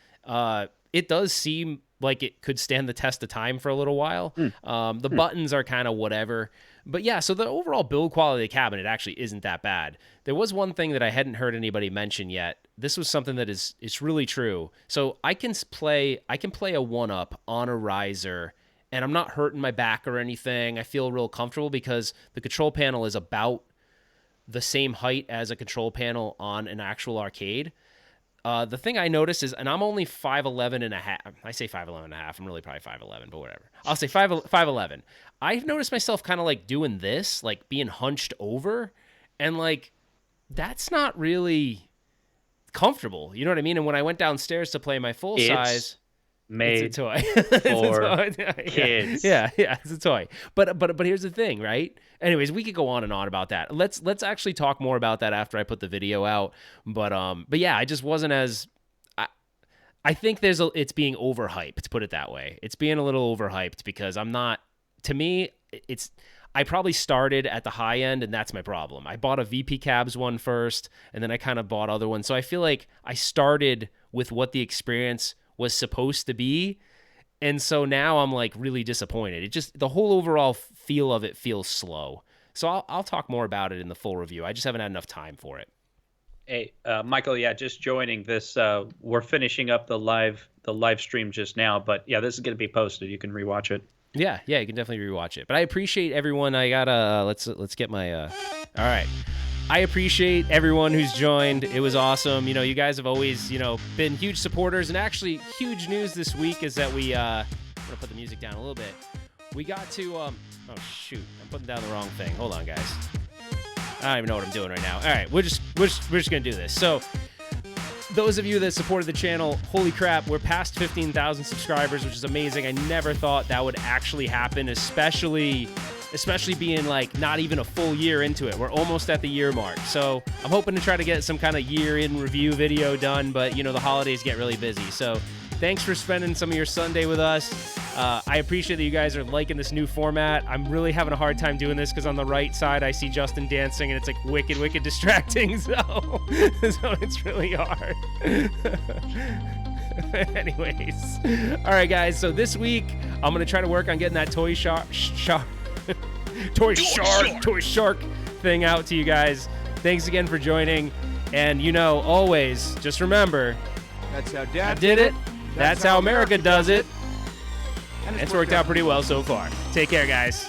S1: it does seem like it could stand the test of time for a little while. The buttons are kind of whatever. But yeah, so the overall build quality of the cabinet actually isn't that bad. There was one thing that I hadn't heard anybody mention yet. This was something that it's really true. So I can play a 1-Up on a riser, and I'm not hurting my back or anything. I feel real comfortable because the control panel is about the same height as a control panel on an actual arcade. The thing I noticed is, and I'm only 5'11 and a half. I say 5'11 and a half. I'm really probably 5'11, but whatever. I'll say 5'11. I've noticed myself kind of like doing this, like being hunched over, and like that's not really comfortable. You know what I mean? And when I went downstairs to play my full size,
S2: made
S1: it's a toy
S2: for kids.
S1: Yeah, it's a toy. But here's the thing, right? Anyways, we could go on and on about that. Let's actually talk more about that after I put the video out. But yeah, I just wasn't as I think it's being overhyped, put it that way. It's being a little overhyped because I probably started at the high end, and that's my problem. I bought a VP Cabs one first, and then I kind of bought other ones. So I feel like I started with what the experience was supposed to be, and so now I'm like really disappointed. It just, the whole overall feel of it feels slow. So I'll talk more about it in the full review. I just haven't had enough time for it.
S2: Hey, Michael, just joining this. We're finishing up the live stream just now, but yeah, this is going to be posted. You can rewatch it.
S1: Yeah, you can definitely rewatch it. But I appreciate everyone. I gotta let's get my. All right. I appreciate everyone who's joined. It was awesome. You guys have always, been huge supporters. And actually, huge news this week is that I'm going to put the music down a little bit. We got to, oh, shoot. I'm putting down the wrong thing. Hold on, guys. I don't even know what I'm doing right now. All right, we're just going to do this. So, those of you that supported the channel, holy crap, we're past 15,000 subscribers, which is amazing. I never thought that would actually happen, especially being like not even a full year into it. We're almost at the year mark. So I'm hoping to try to get some kind of year in review video done, but the holidays get really busy. So thanks for spending some of your Sunday with us. I appreciate that you guys are liking this new format. I'm really having a hard time doing this because on the right side I see Justin dancing and it's like wicked distracting. So it's really hard. Anyways. All right, guys. So this week I'm going to try to work on getting that Toy Shark thing out to you guys. Thanks again for joining. And always just remember,
S6: That's how Dad
S1: did it. That's how America does it. And it's worked out pretty well so far. Take care, guys.